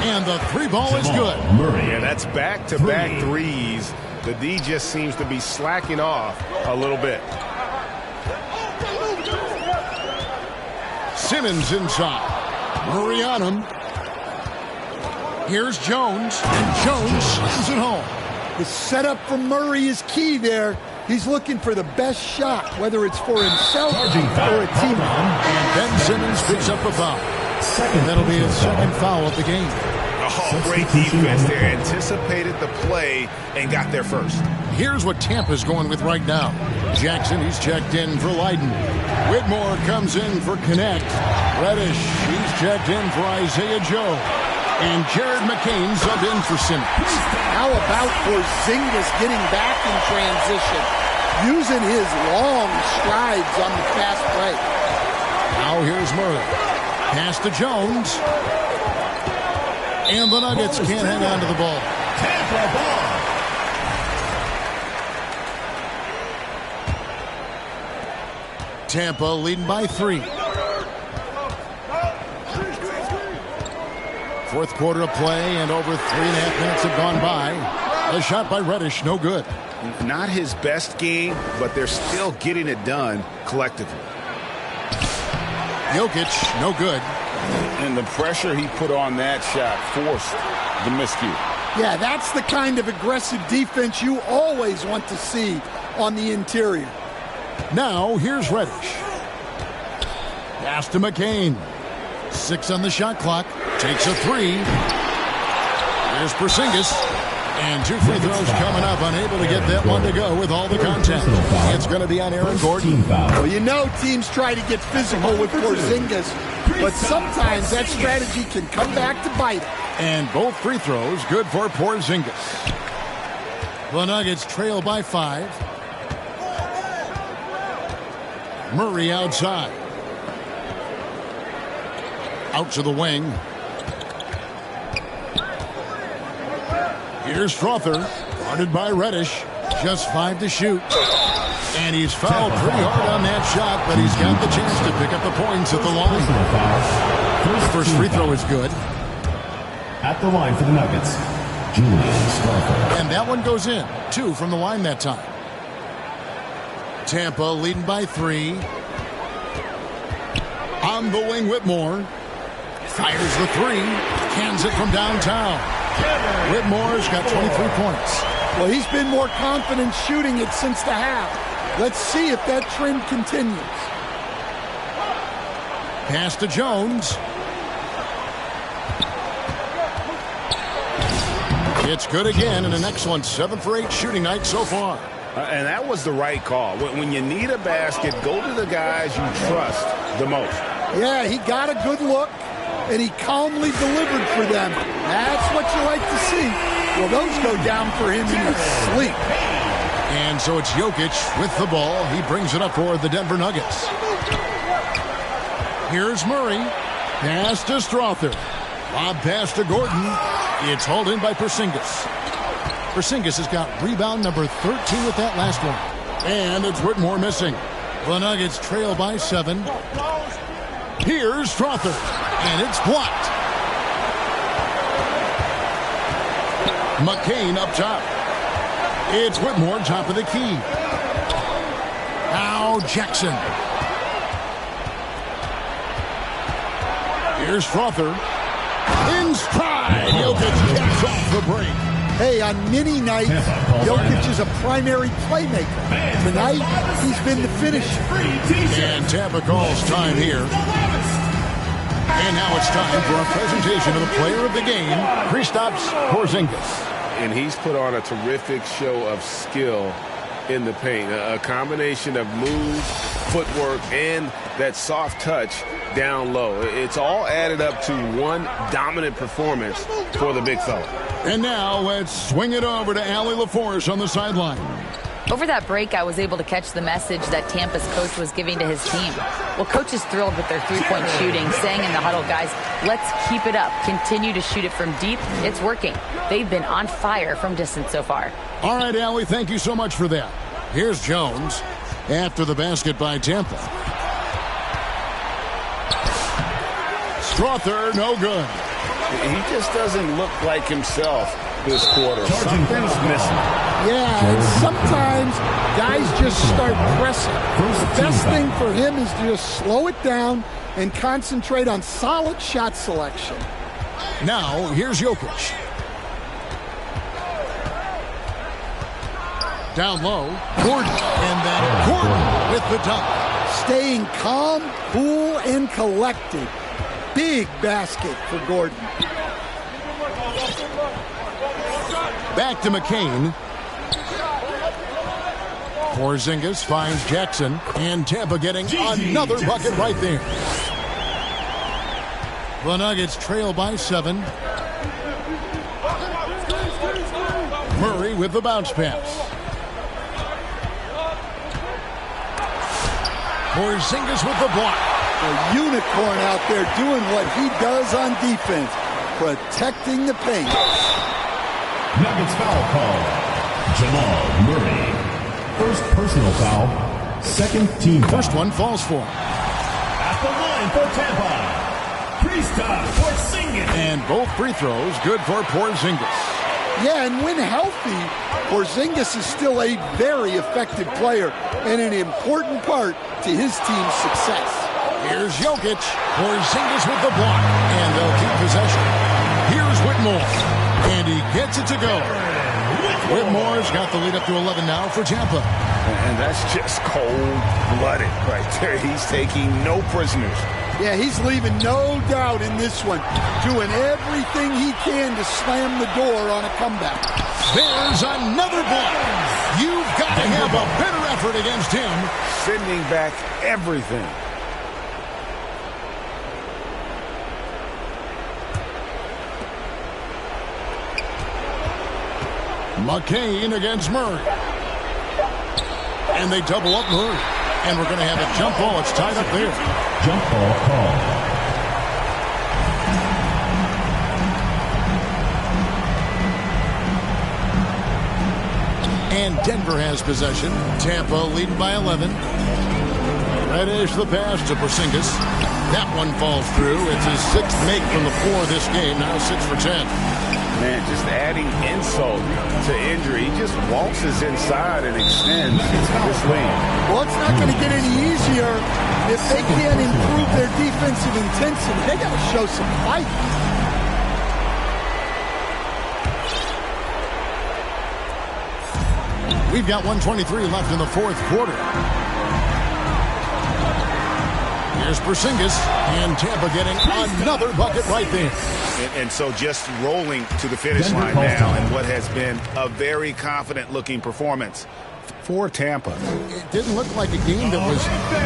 And the 3 ball is good. Yeah, that's back-to-back threes. The D just seems to be slacking off a little bit. Simmons inside. Murray on him. Here's Jones. And Jones slams it home. The setup from Murray is key there. He's looking for the best shot, whether it's for himself or a teammate. Ben Simmons picks up a foul. That'll be his second foul of the game. Oh, great defense there. Anticipated the play and got there first. Here's what Tampa's going with right now. Jackson, he's checked in for Leiden. Whitmore comes in for Connect. Reddish, he's checked in for Isaiah Joe. And Jared McCain subbed in for Simmons. How about Porzingis getting back in transition, using his long strides on the fast break? Now here's Murray. Pass to Jones. And the Nuggets can't hang on to the ball. Tampa ball. Tampa leading by 3. Fourth quarter of play, and over 3.5 minutes have gone by. A shot by Reddish, no good. Not his best game, but they're still getting it done collectively. Jokic, no good. And the pressure he put on that shot forced the miscue. Yeah, that's the kind of aggressive defense you always want to see on the interior. Now, here's Reddish. Pass to McCain. 6 on the shot clock. Takes a 3. Here's Porzingis. And 2 free throws coming up. Unable to get that one to go with all the contact. It's going to be on Aaron Gordon. Well, you know teams try to get physical with Porzingis, but sometimes that strategy can come back to bite it. And both free throws good for Porzingis. The Nuggets trail by 5. Murray outside. Out to the wing. Here's Strother, guarded by Reddish. Just 5 to shoot. And he's fouled pretty hard on that shot, but he's got the chance to pick up the points at the line. First free throw is good. At the line for the Nuggets, Julian Strother. And that one goes in. 2 from the line that time. Tampa leading by 3. On the wing, Whitmore. Fires the 3. Cans it from downtown. Whitmore's got 23 points. Well, he's been more confident shooting it since the half. Let's see if that trend continues. Pass to Jones. It's good again, and an excellent 7 for 8 shooting night so far. And that was the right call. When you need a basket, go to the guys you trust the most. Yeah, he got a good look, and he calmly delivered for them. That's what you like to see. Well, those go down for him in his sleep. And so it's Jokic with the ball. He brings it up for the Denver Nuggets. Here's Murray. Pass to Strother. Lob pass to Gordon. It's hauled in by Porzingis. Porzingis has got rebound number 13 with that last one. And it's Whitmore missing. The Nuggets trail by 7. Here's Strother. And it's blocked. McCain up top. It's Whitmore, top of the key. Now Jackson. Here's Strother. In stride. Jokic caps off the break. Hey, on many nights, Jokic is a primary playmaker. Tonight, he's been the finisher. And Tampa calls time here. And now it's time for a presentation of the player of the game, Kristaps Porzingis. And he's put on a terrific show of skill in the paint. A combination of moves, footwork, and that soft touch down low. It's all added up to one dominant performance for the big fella. And now let's swing it over to Allie LaForce on the sideline. Over that break, I was able to catch the message that Tampa's coach was giving to his team. Well, coach is thrilled with their three-point shooting, saying in the huddle, guys, let's keep it up. Continue to shoot it from deep. It's working. They've been on fire from distance so far. All right, Allie, thank you so much for that. Here's Jones after the basket by Tampa. Strother, no good. He just doesn't look like himself this quarter. Something's missing. Yeah, and sometimes guys just start pressing. The best thing for him is to just slow it down and concentrate on solid shot selection. Now, here's Jokic. Down low, Gordon. And then Gordon with the dunk. Staying calm, cool, and collected. Big basket for Gordon. Back to McCain. Porzingis finds Jackson. And Tampa getting another bucket right there. The Nuggets trail by 7. Murray with the bounce pass. Porzingis with the block. A unicorn out there doing what he does on defense, protecting the paint. Nuggets foul call. Jamal Murray. First personal foul. Second team foul. First one falls for him. At the line for Tampa. Kristaps Porzingis. And both free throws good for Porzingis. Yeah, and when healthy, Porzingis is still a very effective player and an important part to his team's success. Here's Jokic. Porzingis with the block. And they'll keep possession. Here's Whitmore. And he gets it to go. Whitmore's got the lead up to 11 now for Tampa. And that's just cold-blooded right there. He's taking no prisoners. Yeah, he's leaving no doubt in this one. Doing everything he can to slam the door on a comeback. There's another block. You've got to have a better effort against him. Sending back everything. McCain against Murray. And they double up Murray. And we're going to have a jump ball. It's tied up there. Jump ball call. And Denver has possession. Tampa leading by 11. Reddish the pass to Porzingis. That one falls through. It's his 6th make from the floor this game. Now 6 for 10. Man, just adding insult to injury. He just waltzes inside and extends this lead. Well, it's not going to get any easier if they can't improve their defensive intensity. They got to show some fight. We've got 1:23 left in the 4th quarter. Here's Porzingis, and Tampa getting another bucket right there. And so just rolling to the finish line now in what has been a very confident-looking performance for Tampa. It didn't look like a game that was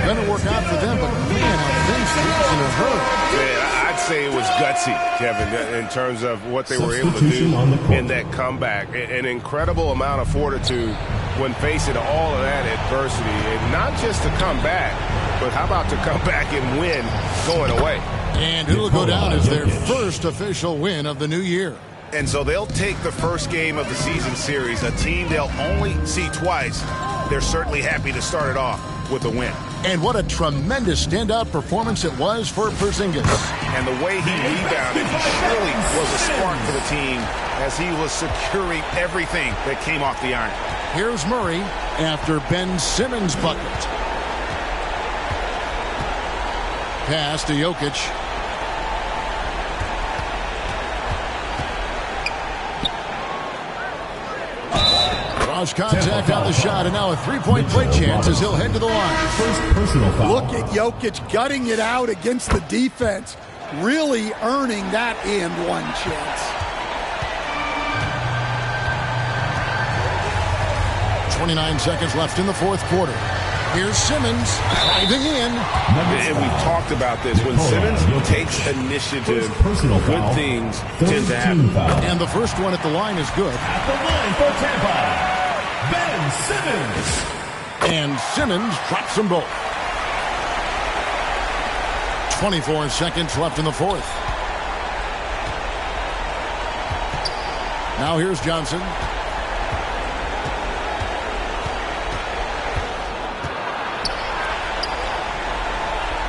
going to work out for them, but man, how things changed in a hurry. Yeah, I'd say it was gutsy, Kevin, in terms of what they were able to do in that comeback. An incredible amount of fortitude when facing all of that adversity. And not just to come back, but how about to come back and win going away? And it'll go down as their first official win of the new year. And so they'll take the first game of the season series, a team they'll only see twice. They're certainly happy to start it off with a win. And what a tremendous standout performance it was for Porzingis. And the way he rebounded, he surely was a spark for the team as he was securing everything that came off the iron. Here's Murray after Ben Simmons' bucket. Pass to Jokic. Cross contact on the shot, and now a three-point play chance as he'll head to the line. First personal foul. Look at Jokic gutting it out against the defense, really earning that and one chance. 29 seconds left in the 4th quarter. Here's Simmons driving in. And we've talked about this. When Simmons takes initiative, good things tend to happen. And the first one at the line is good. At the line for Tampa, Ben Simmons. And Simmons drops them both. 24 seconds left in the 4th. Now here's Johnson.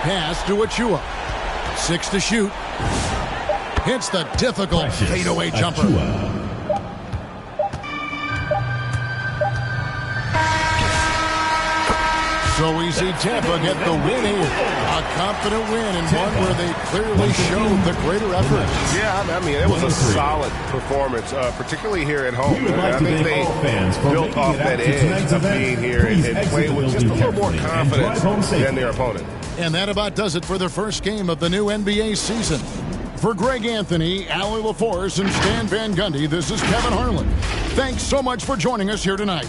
Pass to Achua. 6 to shoot. Hits the difficult fadeaway jumper. so easy. Tampa get the win here. A confident win and one where they clearly showed the greater effort. Yeah, I mean, it was a solid performance, particularly here at home. I think they built off that edge of being here and playing with just a little more confidence than their opponent. And that about does it for the first game of the new NBA season. For Greg Anthony, Allie LaForce, and Stan Van Gundy, this is Kevin Harlan. Thanks so much for joining us here tonight.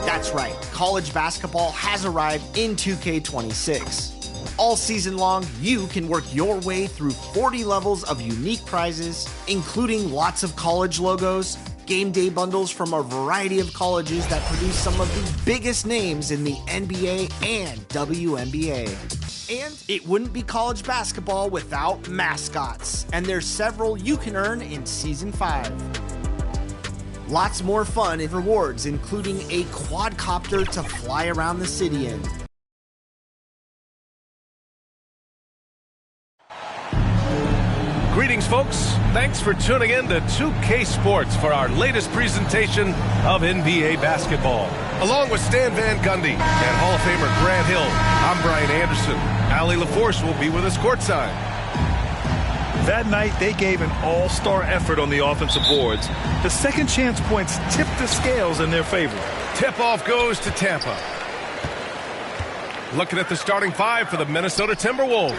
That's right, college basketball has arrived in 2K26. All season long, you can work your way through 40 levels of unique prizes, including lots of college logos, game day bundles from a variety of colleges that produce some of the biggest names in the NBA and WNBA. And it wouldn't be college basketball without mascots, and there's several you can earn in Season 5. Lots more fun and rewards, including a quadcopter to fly around the city in. Greetings, folks. Thanks for tuning in to 2K Sports for our latest presentation of NBA basketball. Along with Stan Van Gundy and Hall of Famer Grant Hill, I'm Brian Anderson. Allie LaForce will be with us courtside. That night, they gave an all-star effort on the offensive boards. The second chance points tipped the scales in their favor. Tip-off goes to Tampa. Looking at the starting five for the Minnesota Timberwolves.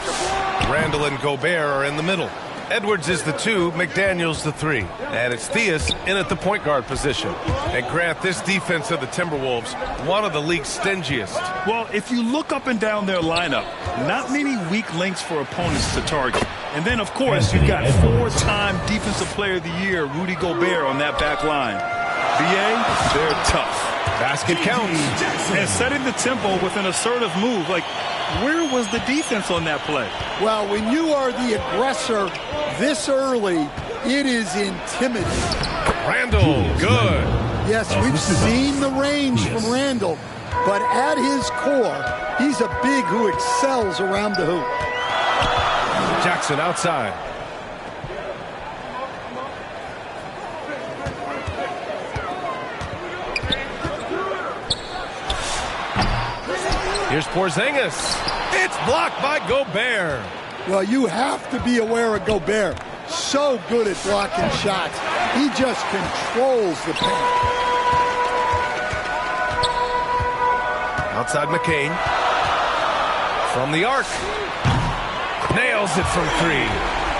Randall and Gobert are in the middle. Edwards is the 2, McDaniels the 3. And it's Theus in at the point guard position. And Grant, this defense of the Timberwolves, one of the league's stingiest. Well, if you look up and down their lineup, not many weak links for opponents to target. And then, of course, you've got 4-time Defensive Player of the Year, Rudy Gobert, on that back line. BA, they're tough. Basket counts. And setting the tempo with an assertive move. Like, where was the defense on that play? Well, when you are the aggressor this early, it is intimidating. Randall, good. Yes, we've seen the range from Randall, but at his core, he's a big who excels around the hoop. Jackson outside. Here's Porzingis. It's blocked by Gobert. Well, you have to be aware of Gobert. So good at blocking shots. He just controls the paint. Outside McCain. From the arc. Nails it from 3.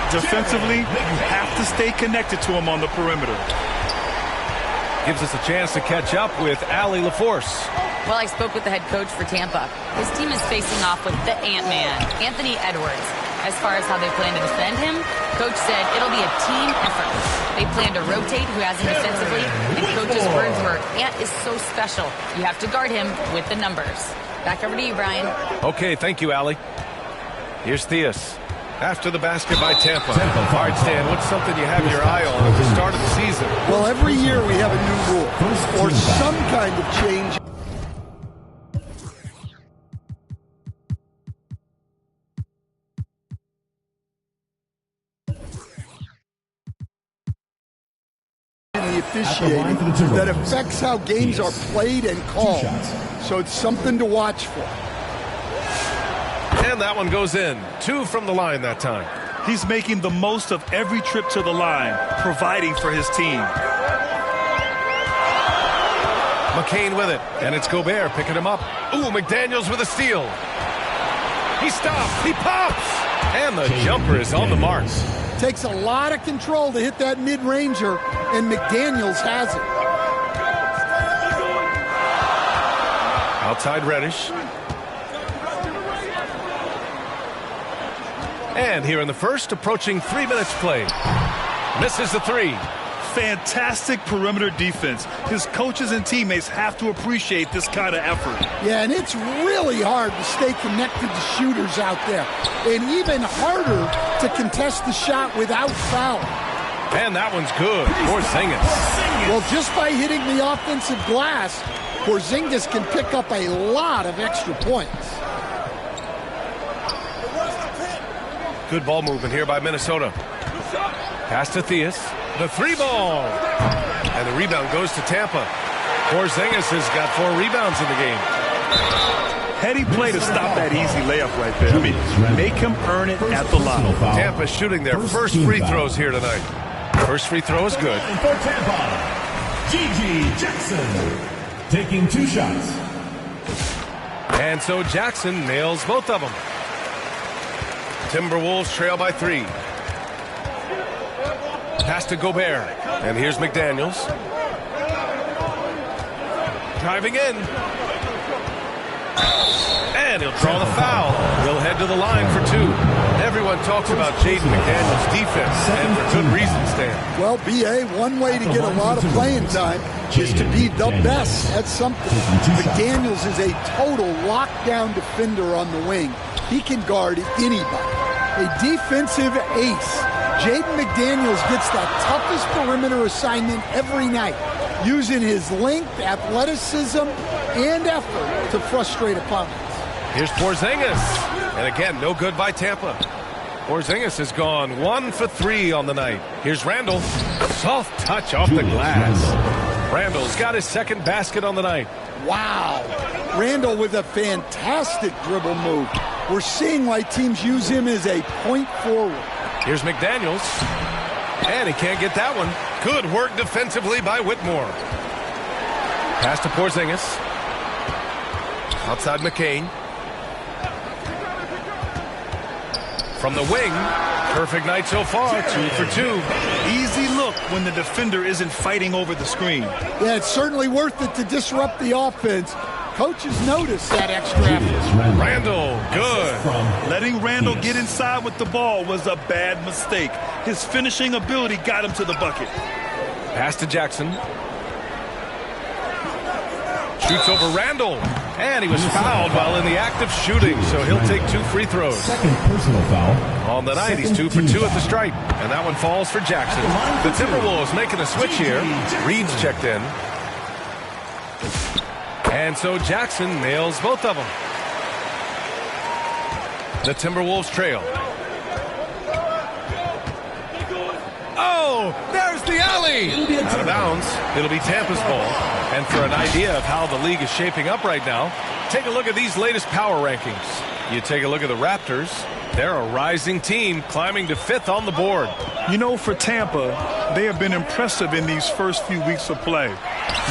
Defensively, you have to stay connected to him on the perimeter. Gives us a chance to catch up with Allie LaForce. Well, I spoke with the head coach for Tampa. His team is facing off with the Ant-Man, Anthony Edwards. As far as how they plan to defend him, coach said it'll be a team effort. They plan to rotate who has him defensively, and coach's words were, Ant is so special. You have to guard him with the numbers. Back over to you, Brian. Okay, thank you, Allie. Here's Theus. After the basket by Tampa. All right, Stan, what's something you have your eye on at the start of the season? Well, every year we have a new rule or some kind of change. The officiating that affects how games are played and called. So it's something to watch for. And that one goes in. 2 from the line that time. He's making the most of every trip to the line, providing for his team. McCain with it, and it's Gobert picking him up. Ooh, McDaniels with a steal. He stops, he pops, and the jumper is on the mark. Takes a lot of control to hit that mid-ranger, and McDaniels has it. Outside Reddish. And here in the first, approaching 3 minutes played. Misses the 3. Fantastic perimeter defense. His coaches and teammates have to appreciate this kind of effort. Yeah, and it's really hard to stay connected to shooters out there. And even harder to contest the shot without foul. And that one's good. Porzingis. Well, just by hitting the offensive glass, Porzingis can pick up a lot of extra points. Good ball movement here by Minnesota. Pass to Theus. The 3 ball. And the rebound goes to Tampa. Porzingis has got 4 rebounds in the game. Heady play to stop that easy layup right there. I mean, make him earn it at the line. Tampa shooting their first free throws here tonight. First free throw is good. And for Tampa, Gigi Jackson taking 2 shots. And so Jackson nails both of them. Timberwolves trail by 3. Pass to Gobert. And here's McDaniels. Driving in. And he'll draw the foul. He'll head to the line for 2. Everyone talks about Jaden McDaniels' defense, and for good reason, Stan. Well, B.A., one way to get a lot of playing time is to be the best at something. McDaniels is a total lockdown defender on the wing. He can guard anybody. A defensive ace. Jaden McDaniels gets that toughest perimeter assignment every night, using his length, athleticism, and effort to frustrate opponents. Here's Porzingis. And again, no good by Tampa. Porzingis has gone 1 for 3 on the night. Here's Randall. Soft touch off the glass. Randall's got his second basket on the night. Wow. Randall with a fantastic dribble move. We're seeing why teams use him as a point forward. Here's McDaniels. And he can't get that one. Good work defensively by Whitmore. Pass to Porzingis. Outside McCain. From the wing. Perfect night so far. 2 for 2. Easy look when the defender isn't fighting over the screen. Yeah, it's certainly worth it to disrupt the offense. Coaches notice that extra effort. Randall, good. Letting Randall get inside with the ball was a bad mistake. His finishing ability got him to the bucket. Pass to Jackson. Shoots over Randall. And he was fouled while in the act of shooting, so he'll take 2 free throws. Second personal foul. On the night, he's 2 for 2 at the stripe. And that one falls for Jackson. The Timberwolves making a switch here. Reed's checked in. And so Jackson nails both of them. The Timberwolves trail. Oh, there's the alley. Out of bounds. It'll be Tampa's ball. And for an idea of how the league is shaping up right now, take a look at these latest power rankings. You take a look at the Raptors. They're a rising team, climbing to 5th on the board. You know, for Tampa, they have been impressive in these first few weeks of play,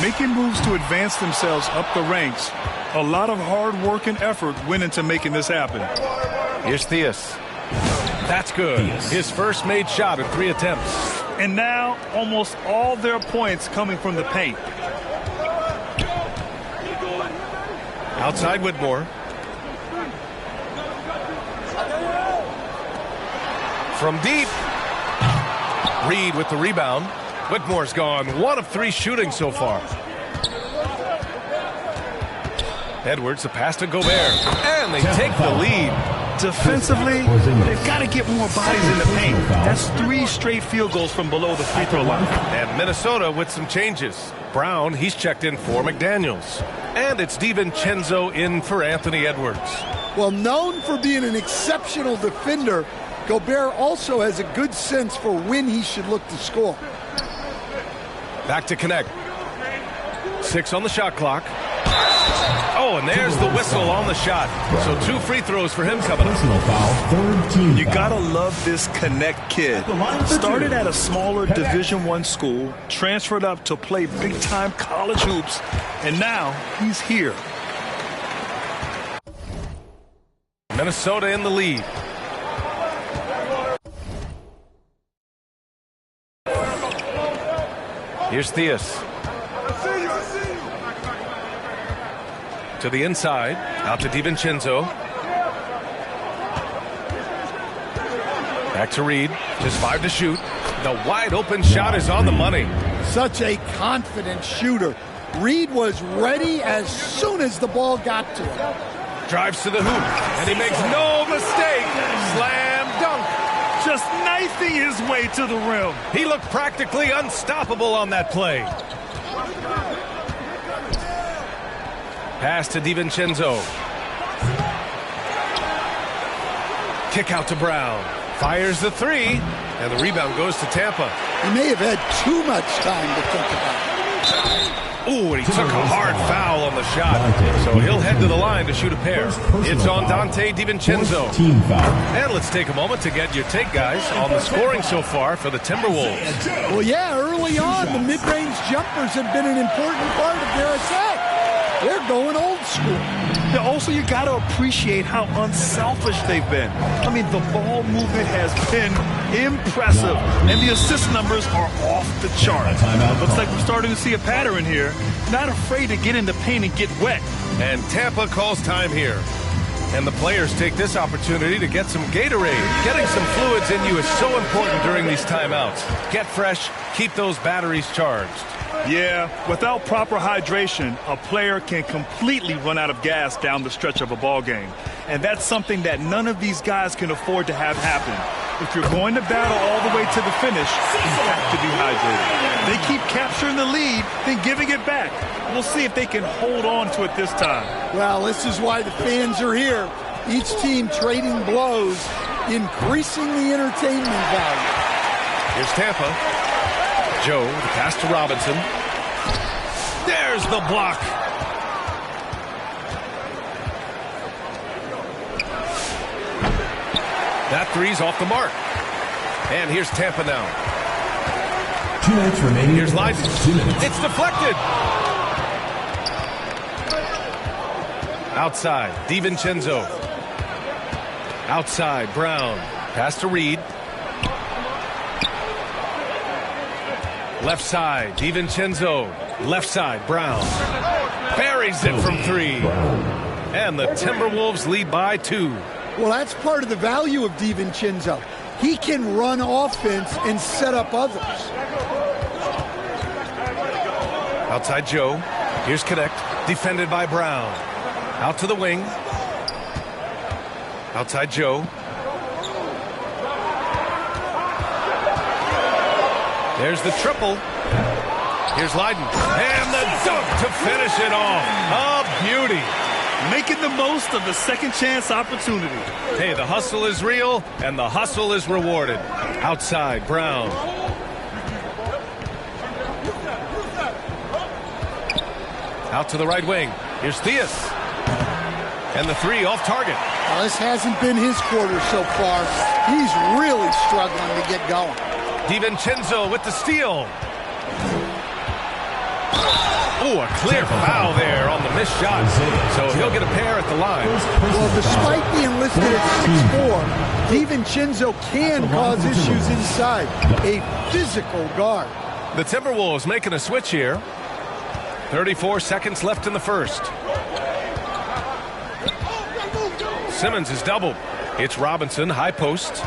making moves to advance themselves up the ranks. A lot of hard work and effort went into making this happen. Here's Theus. That's good. His first made shot in 3 attempts. And now almost all their points coming from the paint. Outside Whitmore. From deep. Reed with the rebound. Whitmore's gone 1 of 3 shooting so far. Edwards, the pass to Gobert. And they take the lead. Defensively, they've got to get more bodies in the paint. That's 3 straight field goals from below the free throw line. And Minnesota with some changes. Brown, he's checked in for McDaniels. And it's DiVincenzo in for Anthony Edwards. Well, known for being an exceptional defender, Gobert also has a good sense for when he should look to score. Back to connect. 6 on the shot clock. Oh, and there's the whistle on the shot. So 2 free throws for him coming up. You gotta love this Connect kid. Started at a smaller Division I school, transferred up to play big-time college hoops, and now he's here. Minnesota in the lead. Here's Theus. To the inside, out to DiVincenzo. Back to Reed, just 5 to shoot. The wide open shot is on the money. Such a confident shooter. Reed was ready as soon as the ball got to him. Drives to the hoop, and he makes no mistake. Slam dunk. Just knifing his way to the rim. He looked practically unstoppable on that play. Pass to DiVincenzo. Kick out to Brown. Fires the 3, and the rebound goes to Tampa. He may have had too much time to think about it. Ooh, and he took a hard foul on the shot. So he'll head to the line to shoot a pair. It's on Dante DiVincenzo. And let's take a moment to get your take, guys, on the scoring so far for the Timberwolves. Well, yeah, early on, the mid-range jumpers have been an important part of their attack. They're going old school. Yeah, also, you got to appreciate how unselfish they've been. I mean, the ball movement has been impressive, and the assist numbers are off the chart. Looks like we're starting to see a pattern here. Not afraid to get in the paint and get wet. And Tampa calls time here. And the players take this opportunity to get some Gatorade. Getting some fluids in you is so important during these timeouts. Get fresh, keep those batteries charged. Yeah, without proper hydration, a player can completely run out of gas down the stretch of a ball game. And that's something that none of these guys can afford to have happen. If you're going to battle all the way to the finish, you have to be hydrated. They keep capturing the lead, then giving it back. We'll see if they can hold on to it this time. Well, this is why the fans are here. Each team trading blows, increasing the entertainment value. Here's Tampa. Joe, the pass to Robinson. There's the block. That 3's off the mark. And here's Tampa now. 2 minutes remaining. Here's Leiden. It's deflected. Outside, DiVincenzo. Outside, Brown. Pass to Reed. Left side, DiVincenzo. Left side, Brown. Buries it from 3. And the Timberwolves lead by 2. Well, that's part of the value of DiVincenzo. He can run offense and set up others. Outside Joe. Here's Connect. Defended by Brown. Out to the wing. Outside Joe. There's the triple. Here's Leiden. And the dunk to finish it off. A beauty. Making the most of the second chance opportunity. Hey, the hustle is real, and the hustle is rewarded. Outside, Brown. Out to the right wing. Here's Theus. And the three off target. Well, this hasn't been his quarter so far. He's really struggling to get going. DiVincenzo with the steal. Oh, a clear foul there on the missed shot. So he'll get a pair at the line. Well, despite being listed at 6'4", DiVincenzo can cause issues inside. A physical guard. The Timberwolves making a switch here. 34 seconds left in the first. Simmons is doubled. It's Robinson, high post.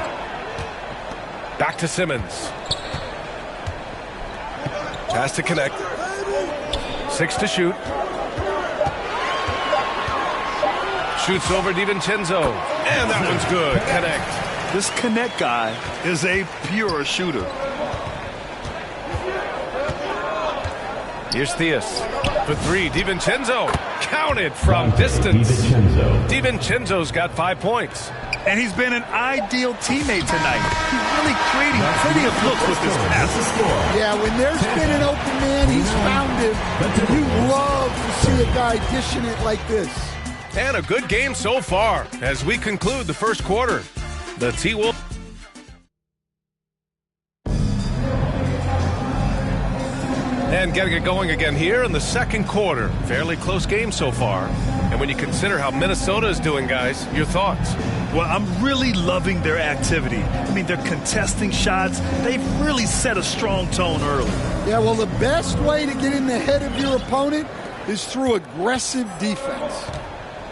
Back to Simmons. Has to connect. 6 to shoot. Shoots over DiVincenzo. And that one's good. Connect. This connect guy is a pure shooter. Here's Theus for three. DiVincenzo counted from distance. DiVincenzo's got 5 points. And he's been an ideal teammate tonight. He's really creating plenty of looks with this pass. Yeah, when there's been an open man, he's found him. You love to see a guy dishing it like this. And a good game so far as we conclude the first quarter. The T-Wolves. And getting it going again here in the second quarter. Fairly close game so far. And when you consider how Minnesota is doing, guys, your thoughts? Well, I'm really loving their activity. I mean, they're contesting shots. They've really set a strong tone early. Yeah, well, the best way to get in the head of your opponent is through aggressive defense.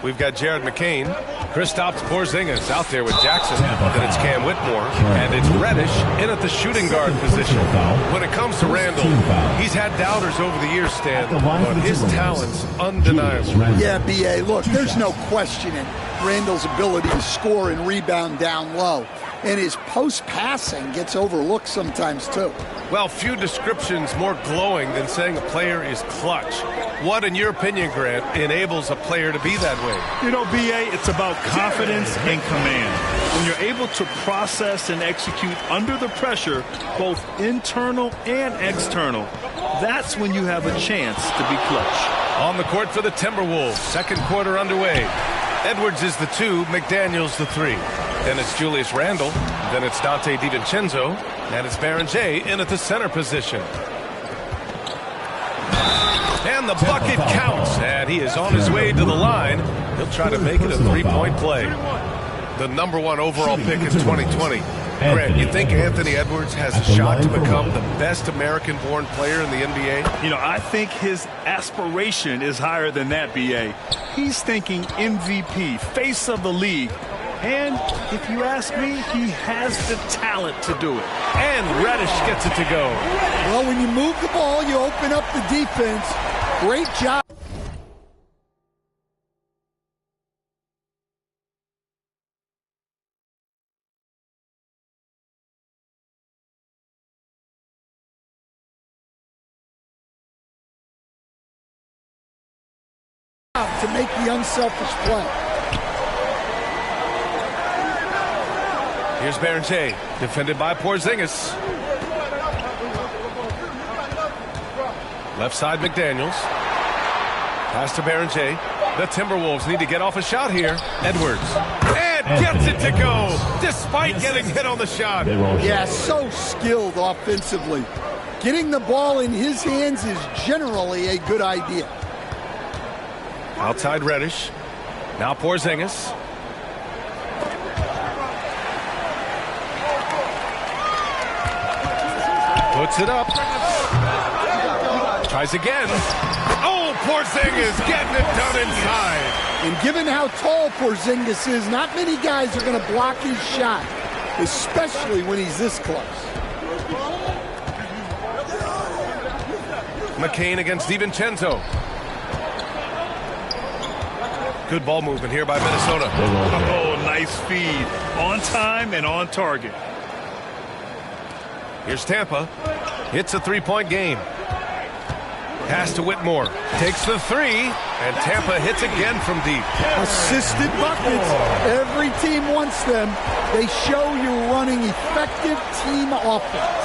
We've got Jared McCain, Kristaps Porzingis out there with Jackson. Then it's Cam Whitmore, and it's Reddish in at the shooting guard position. When it comes to Randall, he's had doubters over the years, Stan, but his talent's undeniable. Yeah, B.A., look, there's no questioning Randall's ability to score and rebound down low. And his post-passing gets overlooked sometimes, too. Well, few descriptions more glowing than saying a player is clutch. What, in your opinion, Grant, enables a player to be that way? You know, B.A., it's about confidence and command. When you're able to process and execute under the pressure, both internal and external, that's when you have a chance to be clutch. On the court for the Timberwolves, second quarter underway. Edwards is the 2, McDaniels the 3. Then it's Julius Randle, then it's Dante DiVincenzo, and it's Baron J in at the center position. And the bucket counts, and he is on his way to the line. He'll try to make it a three-point play. The #1 overall pick in 2020. Grant, you think Anthony Edwards has a shot to become the best American-born player in the NBA? You know, I think his aspiration is higher than that, B.A. He's thinking MVP, face of the league. And if you ask me, he has the talent to do it. And Reddish gets it to go. Well, when you move the ball, you open up the defense. Great job. To make the unselfish play. Here's Baron J, defended by Porzingis. Left side McDaniels. Pass to Baron J. The Timberwolves need to get off a shot here. Edwards. And gets it to go, despite getting hit on the shot. Yeah, so skilled offensively. Getting the ball in his hands is generally a good idea. Outside Reddish. Now Porzingis. Puts it up. Tries again. Oh, Porzingis getting it done inside. And given how tall Porzingis is, not many guys are going to block his shot, especially when he's this close. McCain against DiVincenzo. Good ball movement here by Minnesota. Oh, nice feed. On time and on target. Here's Tampa. Hits a three-point game. Pass to Whitmore. Takes the three. And Tampa hits again from deep. Assisted buckets. Every team wants them. They show you're running effective team offense.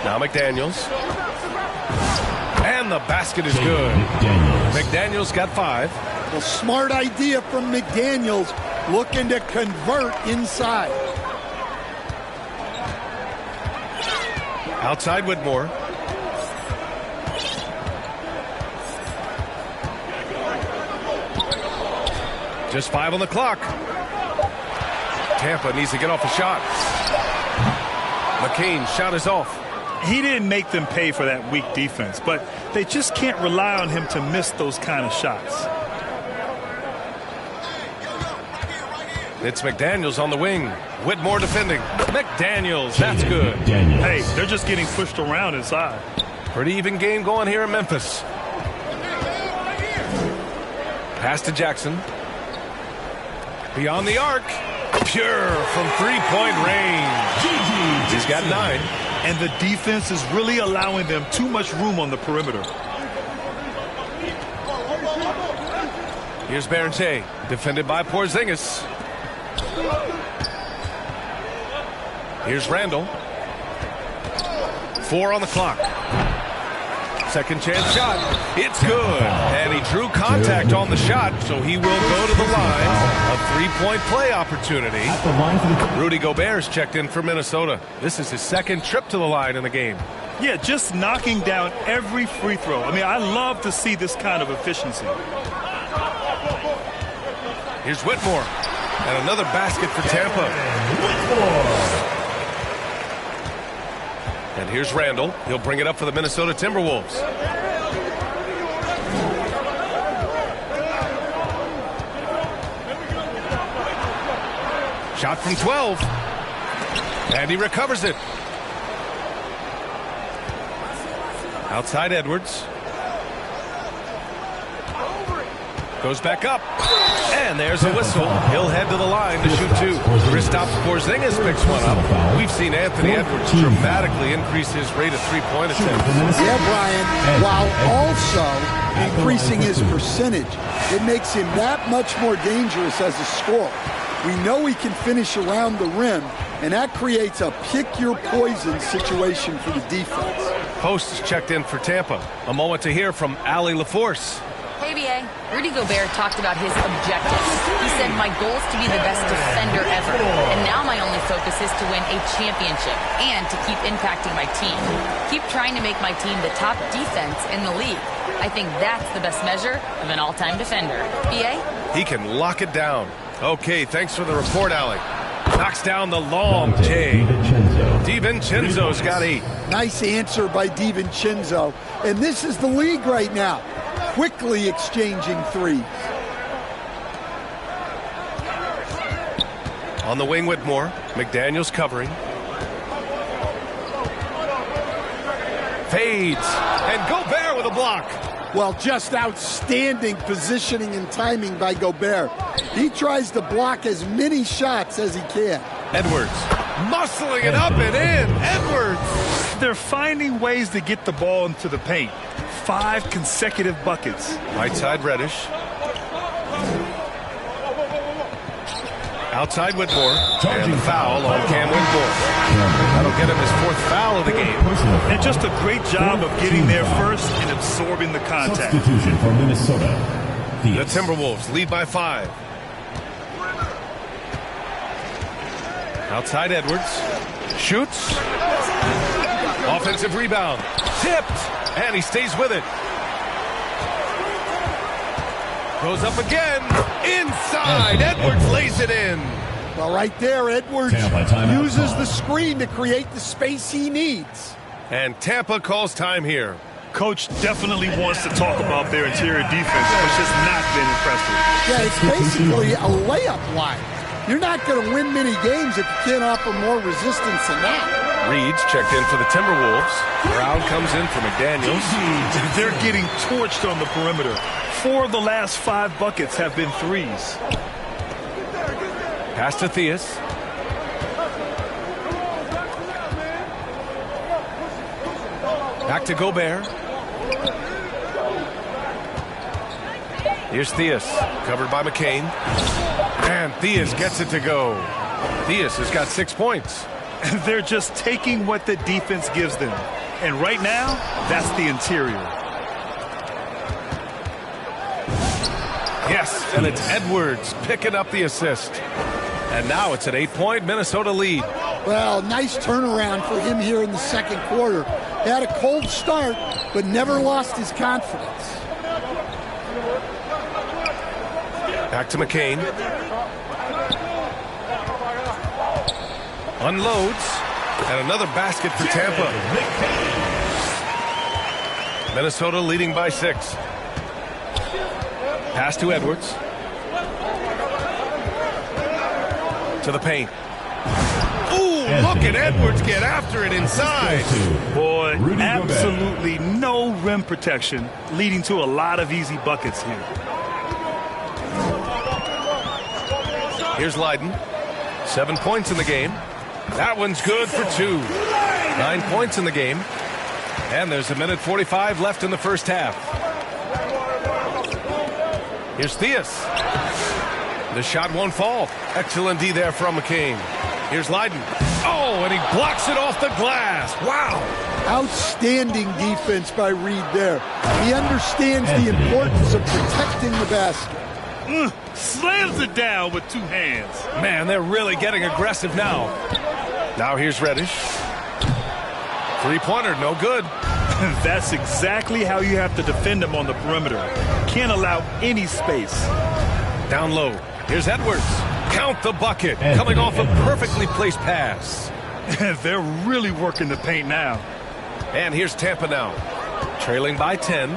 Now McDaniels. And And the basket is good. McDaniels got 5. A smart idea from McDaniels, looking to convert inside. Outside Whitmore. Just 5 on the clock. Tampa needs to get off a shot. McCain's shot is off. He didn't make them pay for that weak defense, but they just can't rely on him to miss those kind of shots. It's McDaniels on the wing. Whitmore defending. McDaniels, that's good. Hey, they're just getting pushed around inside. Pretty even game going here in Memphis. Pass to Jackson. Beyond the arc. Pure from three-point range. He's got 9. And the defense is really allowing them too much room on the perimeter. Here's Berente, defended by Porzingis. Here's Randall. 4 on the clock. Second chance shot. It's good. And he drew contact on the shot, so he will go to the line. A three-point play opportunity. Rudy Gobert's checked in for Minnesota. This is his second trip to the line in the game. Yeah, just knocking down every free throw. I mean, I love to see this kind of efficiency. Here's Whitmore. And another basket for Tampa. And here's Randall. He'll bring it up for the Minnesota Timberwolves. Shot from 12. And he recovers it. Outside Edwards. Goes back up. And there's a whistle. He'll head to the line to shoot 2. Kristaps Porzingis picks one up. We've seen Anthony Edwards dramatically increase his rate of three-point attempts. Yeah, Brian, while also increasing his percentage, it makes him that much more dangerous as a scorer. We know he can finish around the rim, and that creates a pick-your-poison situation for the defense. Post is checked in for Tampa. A moment to hear from Allie LaForce. Hey, B.A. Rudy Gobert talked about his objectives. He said, my goal is to be the best defender ever. And now my only focus is to win a championship and to keep impacting my team. Keep trying to make my team the top defense in the league. I think that's the best measure of an all-time defender. B.A.? He can lock it down. Okay, thanks for the report, Allie. Knocks down the long J. DiVincenzo's got 8. Nice answer by DiVincenzo. And this is the league right now. Quickly exchanging threes. On the wing, Whitmore. McDaniels covering. Fades. And Gobert with a block. Well, just outstanding positioning and timing by Gobert. He tries to block as many shots as he can. Edwards. Muscling it up and in. Edwards. They're finding ways to get the ball into the paint. 5 consecutive buckets. Right side Reddish. Outside Whitmore. And the foul on Cam Whitmore. That'll get him his 4th foul of the game. And just a great job of getting there first and absorbing the contact. Substitution for Minnesota. The Timberwolves lead by 5. Outside Edwards. Shoots. Offensive rebound. Tipped. And he stays with it. Goes up again. Inside. Edwards lays it in. Well, right there, Edwards uses the screen to create the space he needs. And Tampa calls time here. Coach definitely wants to talk about their interior defense, which has not been impressive. Yeah, it's basically a layup line. You're not going to win many games if you can't offer more resistance than that. Reed's checked in for the Timberwolves. Brown comes in for McDaniels. They're getting torched on the perimeter. 4 of the last 5 buckets have been threes. Pass to Theus. Back to Gobert. Here's Theus, covered by McCain. And Theus gets it to go. Theus has got 6 points. They're just taking what the defense gives them. And right now, that's the interior. Yes, and it's Edwards picking up the assist. And now it's an 8-point Minnesota lead. Well, nice turnaround for him here in the second quarter. He had a cold start, but never lost his confidence. Back to McCain. Unloads. And another basket for Tampa. Minnesota leading by 6. Pass to Edwards. To the paint. Ooh, look at Edwards get after it inside. Boy, absolutely no rim protection, leading to a lot of easy buckets here. Here's Leiden. 7 points in the game. That one's good for 2. 9 points in the game. And there's 1:45 left in the first half. Here's Theus. The shot won't fall. Excellent D there from McCain. Here's Leiden. Oh, and he blocks it off the glass. Wow. Outstanding defense by Reed there. He understands the importance of protecting the basket. Slams it down with 2 hands. Man, they're really getting aggressive now. Now here's Reddish. 3-pointer, no good. That's exactly how you have to defend him on the perimeter. Can't allow any space. Down low. Here's Edwards. Count the bucket. Coming off a perfectly placed pass. They're really working the paint now. And here's Tampa now. Trailing by 10.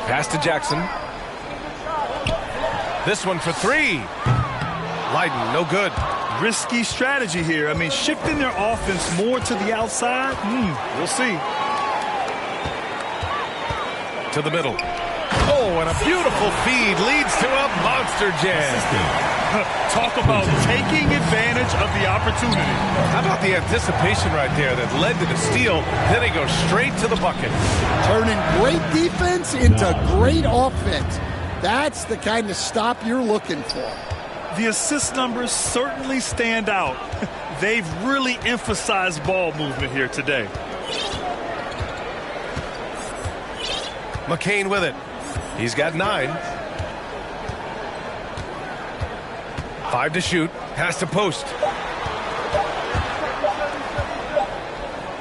Pass to Jackson. This one for 3. Leiden, no good. Risky strategy here. I mean, shifting their offense more to the outside. We'll see. To the middle. Oh, and a beautiful feed leads to a monster jam. Talk about taking advantage of the opportunity. How about the anticipation right there that led to the steal? Then he goes straight to the bucket. Turning great defense into great offense. That's the kind of stop you're looking for. The assist numbers certainly stand out. They've really emphasized ball movement here today. McCain with it. He's got 9. 5 to shoot. Pass to post.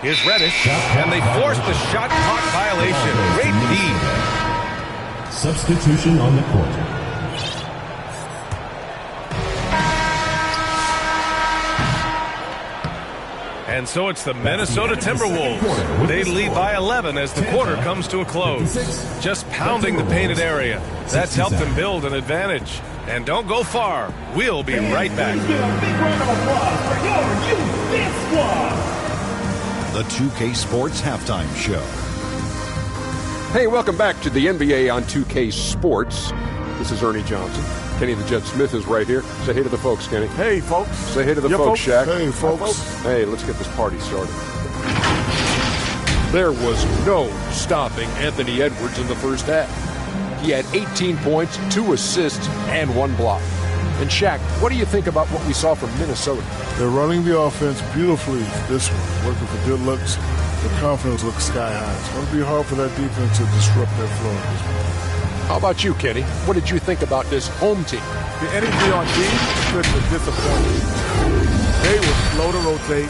Here's Reddish. And they force the shot clock violation. Great D. Substitution on the court. And so it's the Minnesota Timberwolves. They lead by 11 as the quarter comes to a close. Just pounding the painted area. That's helped them build an advantage. And don't go far. We'll be right back. The 2K Sports Halftime Show. Hey, welcome back to the NBA on 2K Sports. This is Ernie Johnson. Kenny the Jet Smith is right here. Say hey to the folks, Kenny. Hey, folks. Say hey to the folks, Shaq. Hey, folks. Hey, let's get this party started. There was no stopping Anthony Edwards in the first half. He had 18 points, 2 assists, and 1 block. And Shaq, what do you think about what we saw from Minnesota? They're running the offense beautifully this one, working for good looks. Their confidence looks sky high. It's going to be hard for that defense to disrupt their flow at this point. How about you, Kenny? What did you think about this home team? The energy on defense was disappointing. They were slow to rotate.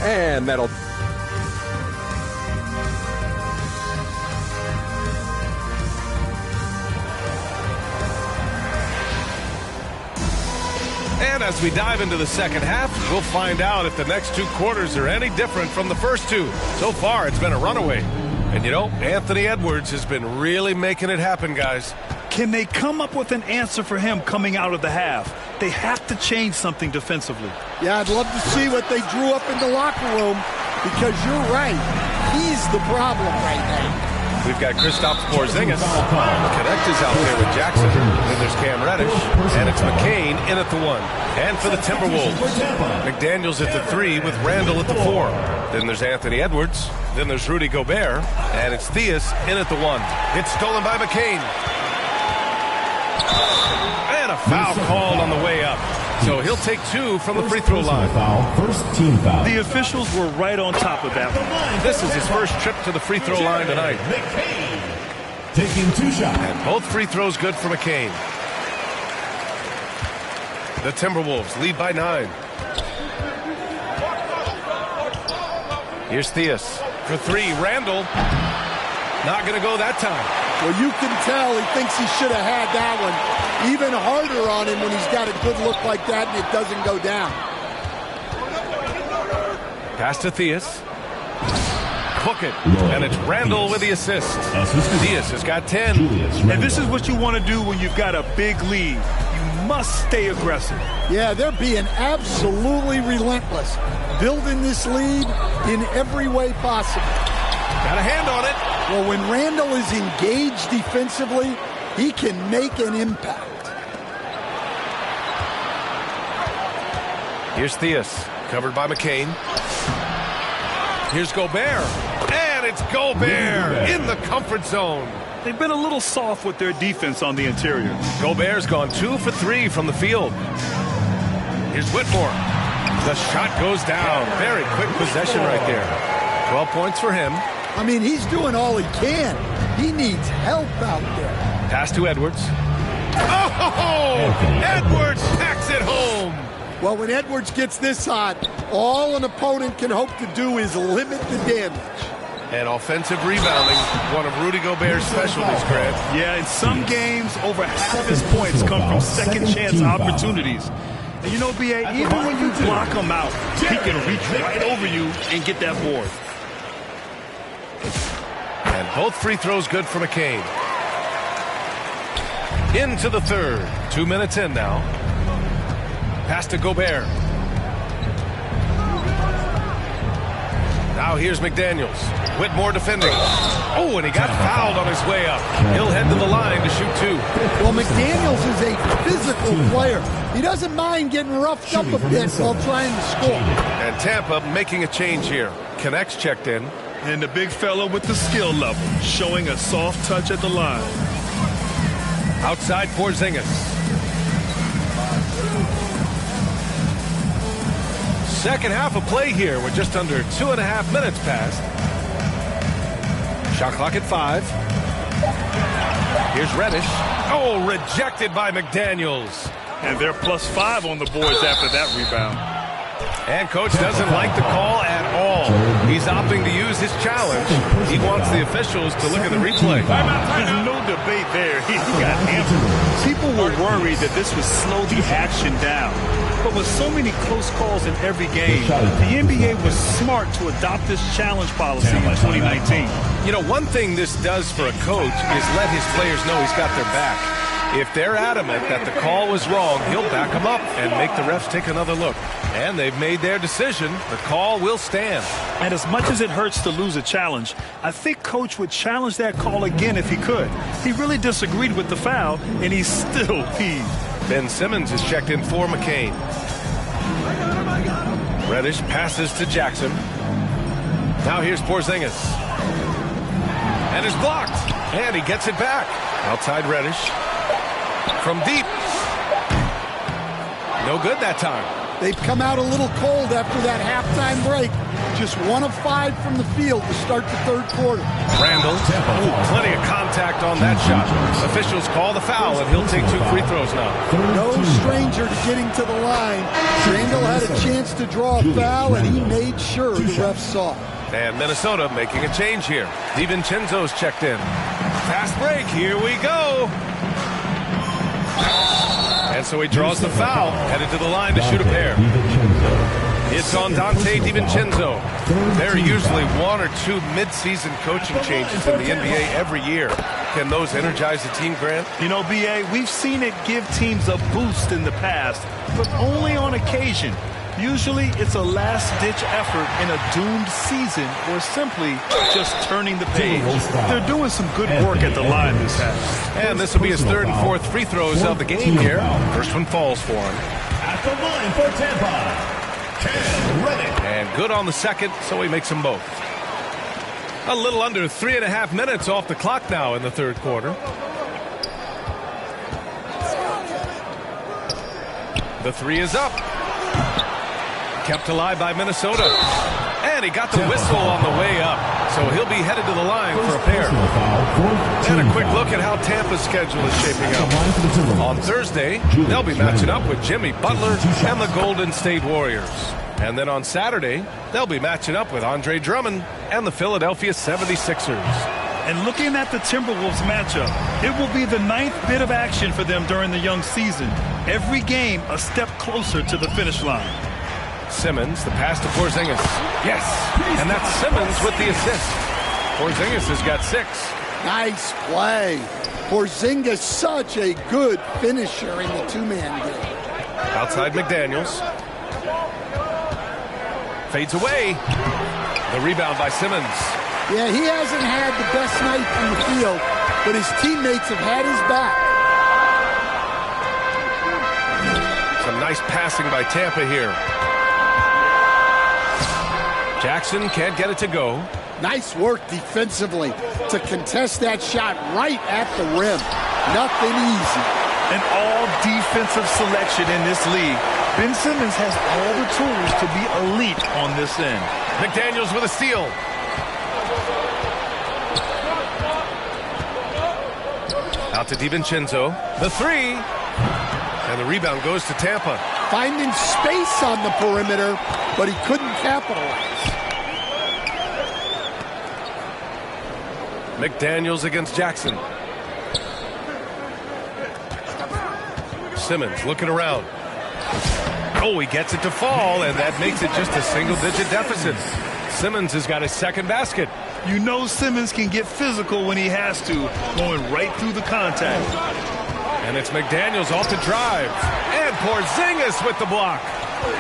And that'll... And as we dive into the second half, we'll find out if the next 2 quarters are any different from the first 2. So far, it's been a runaway. And you know, Anthony Edwards has been really making it happen, guys. Can they come up with an answer for him coming out of the half? They have to change something defensively. Yeah, I'd love to see what they drew up in the locker room, because you're right. He's the problem right now. We've got Kristaps Porzingis. Connect is out there with Jackson. Then there's Cam Reddish. And it's McCain in at the 1. And for the Timberwolves, McDaniels at the 3 with Randall at the 4. Then there's Anthony Edwards. Then there's Rudy Gobert. And it's Theus in at the 1. It's stolen by McCain. And a foul called on the way up. So he'll take 2 from the free throw line. First team foul. The officials were right on top of that one. This is his first trip to the free throw line tonight. Taking 2 shots. And both free throws good for McCain. The Timberwolves lead by 9. Here's Theus for 3. Randall not going to go that time. Well, you can tell he thinks he should have had that one. Even harder on him when he's got a good look like that and it doesn't go down. Pass to Theus. Hook it. And it's Randall with the assist. Theus has got 10. And this is what you want to do when you've got a big lead. You must stay aggressive. Yeah, they're being absolutely relentless. Building this lead in every way possible. Got a hand on it. Well, when Randall is engaged defensively, he can make an impact. Here's Theus, covered by McCain. Here's Gobert. And it's Gobert in the comfort zone. They've been a little soft with their defense on the interior. Gobert's gone 2 for 3 from the field. Here's Whitmore. The shot goes down. Very quick possession right there. 12 points for him. I mean, he's doing all he can. He needs help out there. Pass to Edwards. Oh! Edwards packs it home. Well, when Edwards gets this hot, all an opponent can hope to do is limit the damage. And offensive rebounding, one of Rudy Gobert's specialties, Grant. Yeah, in some games, over half his points come from second-chance opportunities. And you know, B.A., even when you block him out, he can reach right over you and get that board. And both free throws good for McCain. Into the third. 2 minutes in now. Pass to Gobert. Now here's McDaniels. Whitmore defending. Oh, and he got fouled on his way up. He'll head to the line to shoot 2. Well, McDaniels is a physical player. He doesn't mind getting roughed up a bit while trying to score. And Tampa making a change here. Connects checked in. And the big fella with the skill level, showing a soft touch at the line. Outside Porzingis. Second half of play here. We're just under 2.5 minutes past. Shot clock at 5. Here's Reddish. Oh, rejected by McDaniels. And they're +5 on the boards after that rebound. And coach doesn't like the call at all. He's opting to use his challenge. He wants the officials to look at the replay. There's no debate there. He got ample. People were worried that this would slow the action down. But with so many close calls in every game, the NBA was smart to adopt this challenge policy in 2019. You know, one thing this does for a coach is let his players know he's got their back. If they're adamant that the call was wrong, he'll back them up and make the refs take another look. And they've made their decision. The call will stand. And as much as it hurts to lose a challenge, I think Coach would challenge that call again if he could. He really disagreed with the foul, and he's still peeved. Ben Simmons is checked in for McCain. Reddish passes to Jackson. Now here's Porzingis. And it's blocked. And he gets it back. Outside Reddish. From deep. No good that time. They've come out a little cold after that halftime break. Just 1 of 5 from the field to start the third quarter. Randall. Ooh, plenty of contact on that shot. Officials call the foul, and he'll take 2 free throws now. No stranger to getting to the line. Randall had a chance to draw a foul, and he made sure the refs saw. And Minnesota making a change here. DiVincenzo's checked in. Fast break. Here we go. And so he draws the foul, headed to the line to shoot a pair. It's on Dante DiVincenzo. There are usually 1 or 2 mid-season coaching changes in the NBA every year. Can those energize the team, Grant? You know, B.A., we've seen it give teams a boost in the past, but only on occasion. Usually it's a last-ditch effort in a doomed season or simply just turning the page. They're doing some good work at the line this half. And this will be his 3rd and 4th free throws of the game here. First one falls for him. At the line for Tampa, Cam Reddish. And good on the second, so he makes them both. A little under 3.5 minutes off the clock now in the third quarter. The three is up. Kept alive by Minnesota. And he got the whistle on the way up. So he'll be headed to the line for a pair. And a quick look at how Tampa's schedule is shaping up. On Thursday, they'll be matching up with Jimmy Butler and the Golden State Warriors. And then on Saturday, they'll be matching up with Andre Drummond and the Philadelphia 76ers. And looking at the Timberwolves matchup, it will be the 9th bit of action for them during the young season. Every game a step closer to the finish line. Simmons, the pass to Porzingis. Yes, and that's Simmons with the assist. Porzingis has got 6. Nice play. Porzingis, such a good finisher in the two-man game. Outside McDaniels. Fades away. The rebound by Simmons. Yeah, he hasn't had the best night from the field, but his teammates have had his back. Some nice passing by Tampa here. Jackson can't get it to go. Nice work defensively to contest that shot right at the rim. Nothing easy. An all-defensive selection in this league. Ben Simmons has all the tools to be elite on this end. McDaniels with a steal. Out to DiVincenzo. The three. And the rebound goes to Tampa. Finding space on the perimeter, but he couldn't capitalize. McDaniels against Jackson. Simmons looking around. Oh, he gets it to fall, and that makes it just a single-digit deficit. Simmons has got his second basket. You know Simmons can get physical when he has to, going right through the contact. And it's McDaniels off the drive. And Porzingis with the block.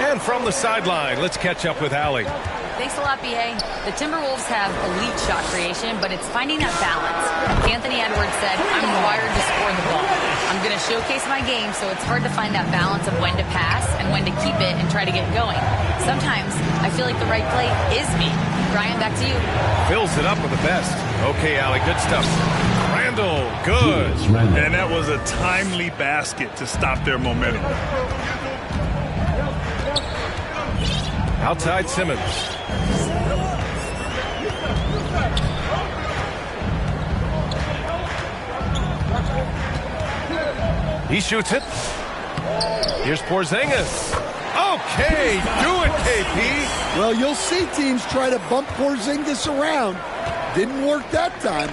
And from the sideline, let's catch up with Allie. Thanks a lot, B.A. The Timberwolves have elite shot creation, but it's finding that balance. Anthony Edwards said, I'm wired to score the ball. I'm going to showcase my game, so it's hard to find that balance of when to pass and when to keep it and try to get going. Sometimes I feel like the right play is me. Brian, back to you. Fills it up with the best. Okay, Allie, good stuff. Randall, good. And that was a timely basket to stop their momentum. Outside Simmons. He shoots it. Here's Porzingis. Okay, do it, KP. Well, you'll see teams try to bump Porzingis around. Didn't work that time.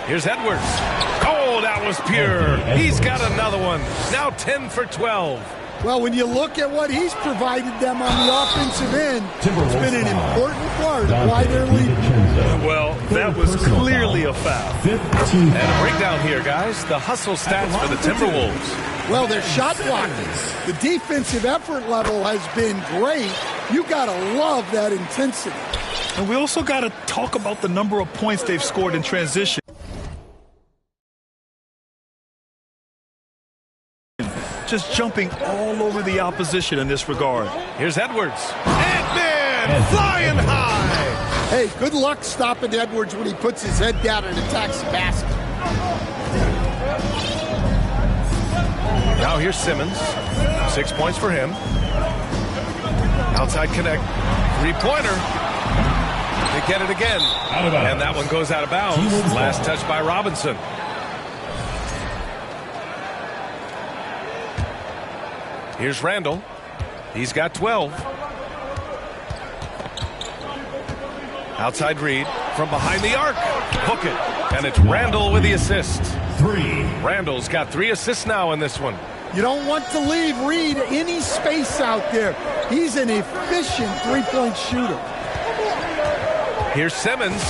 Here's Edwards. Oh, that was pure. He's got another one. Now 10 for 12. Well, when you look at what he's provided them on the offensive end, it's been an important part of why they're leading. Well, that was clearly a foul. And a breakdown here, guys. The hustle stats for the Timberwolves. Well, they're shot blocking. The defensive effort level has been great. You got to love that intensity. And we also got to talk about the number of points they've scored in transition. Just jumping all over the opposition in this regard. Here's Edwards. Ant-Man flying high. Hey, good luck stopping Edwards when he puts his head down and attacks the basket. Now here's Simmons. 6 points for him. Outside connect. Three-pointer. They get it again. And that one goes out of bounds. Last touch by Robinson. Here's Randall. He's got 12. Outside Reed from behind the arc. Hook it. And it's Randall with the assist. 3. Randall's got 3 assists now in this one. You don't want to leave Reed any space out there. He's an efficient three-point shooter. Here's Simmons.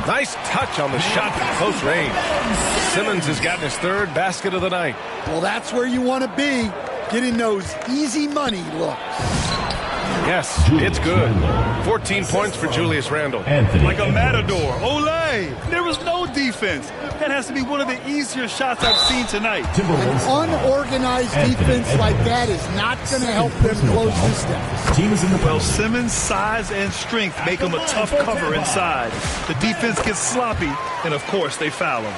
Nice touch on the shot from close range. Simmons has gotten his 3rd basket of the night. Well, that's where you want to be. Getting those easy money looks. Yes, it's good. 14 points for Julius Randle. Like a matador. Olé! There was no defense. That has to be one of the easier shots I've seen tonight. An unorganized defense like that is not going to help them close this deficit. Well, Simmons' size and strength make him a tough cover inside. The defense gets sloppy, and of course they foul him.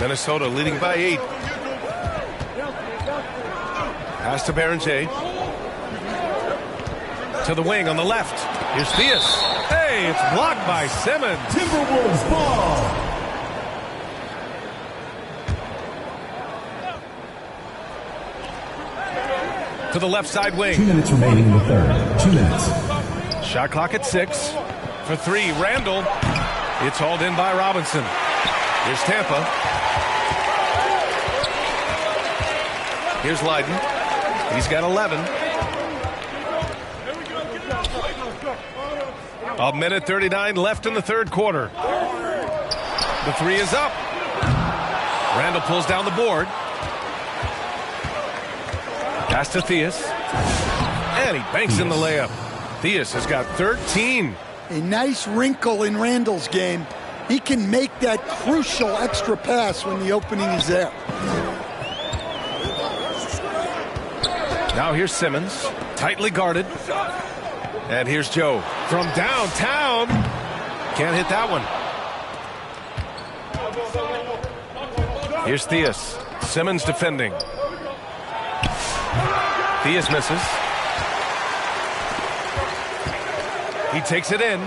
Minnesota leading by 8. Pass to Berenger. To the wing on the left. Here's Theus. Hey, it's blocked by Simmons. Timberwolves ball. To the left side wing. 2 minutes remaining in the third. 2 minutes. Shot clock at 6. For 3, Randall. It's hauled in by Robinson. Here's Tampa. Here's Leiden. He's got 11. A minute 39 left in the third quarter. The 3 is up. Randall pulls down the board. Pass to Theus. And he banks in the layup. Theus has got 13. A nice wrinkle in Randall's game. He can make that crucial extra pass when the opening is there. Now here's Simmons, tightly guarded. And here's Joe from downtown. Can't hit that one. Here's Theus. Simmons defending. Theus misses. He takes it in.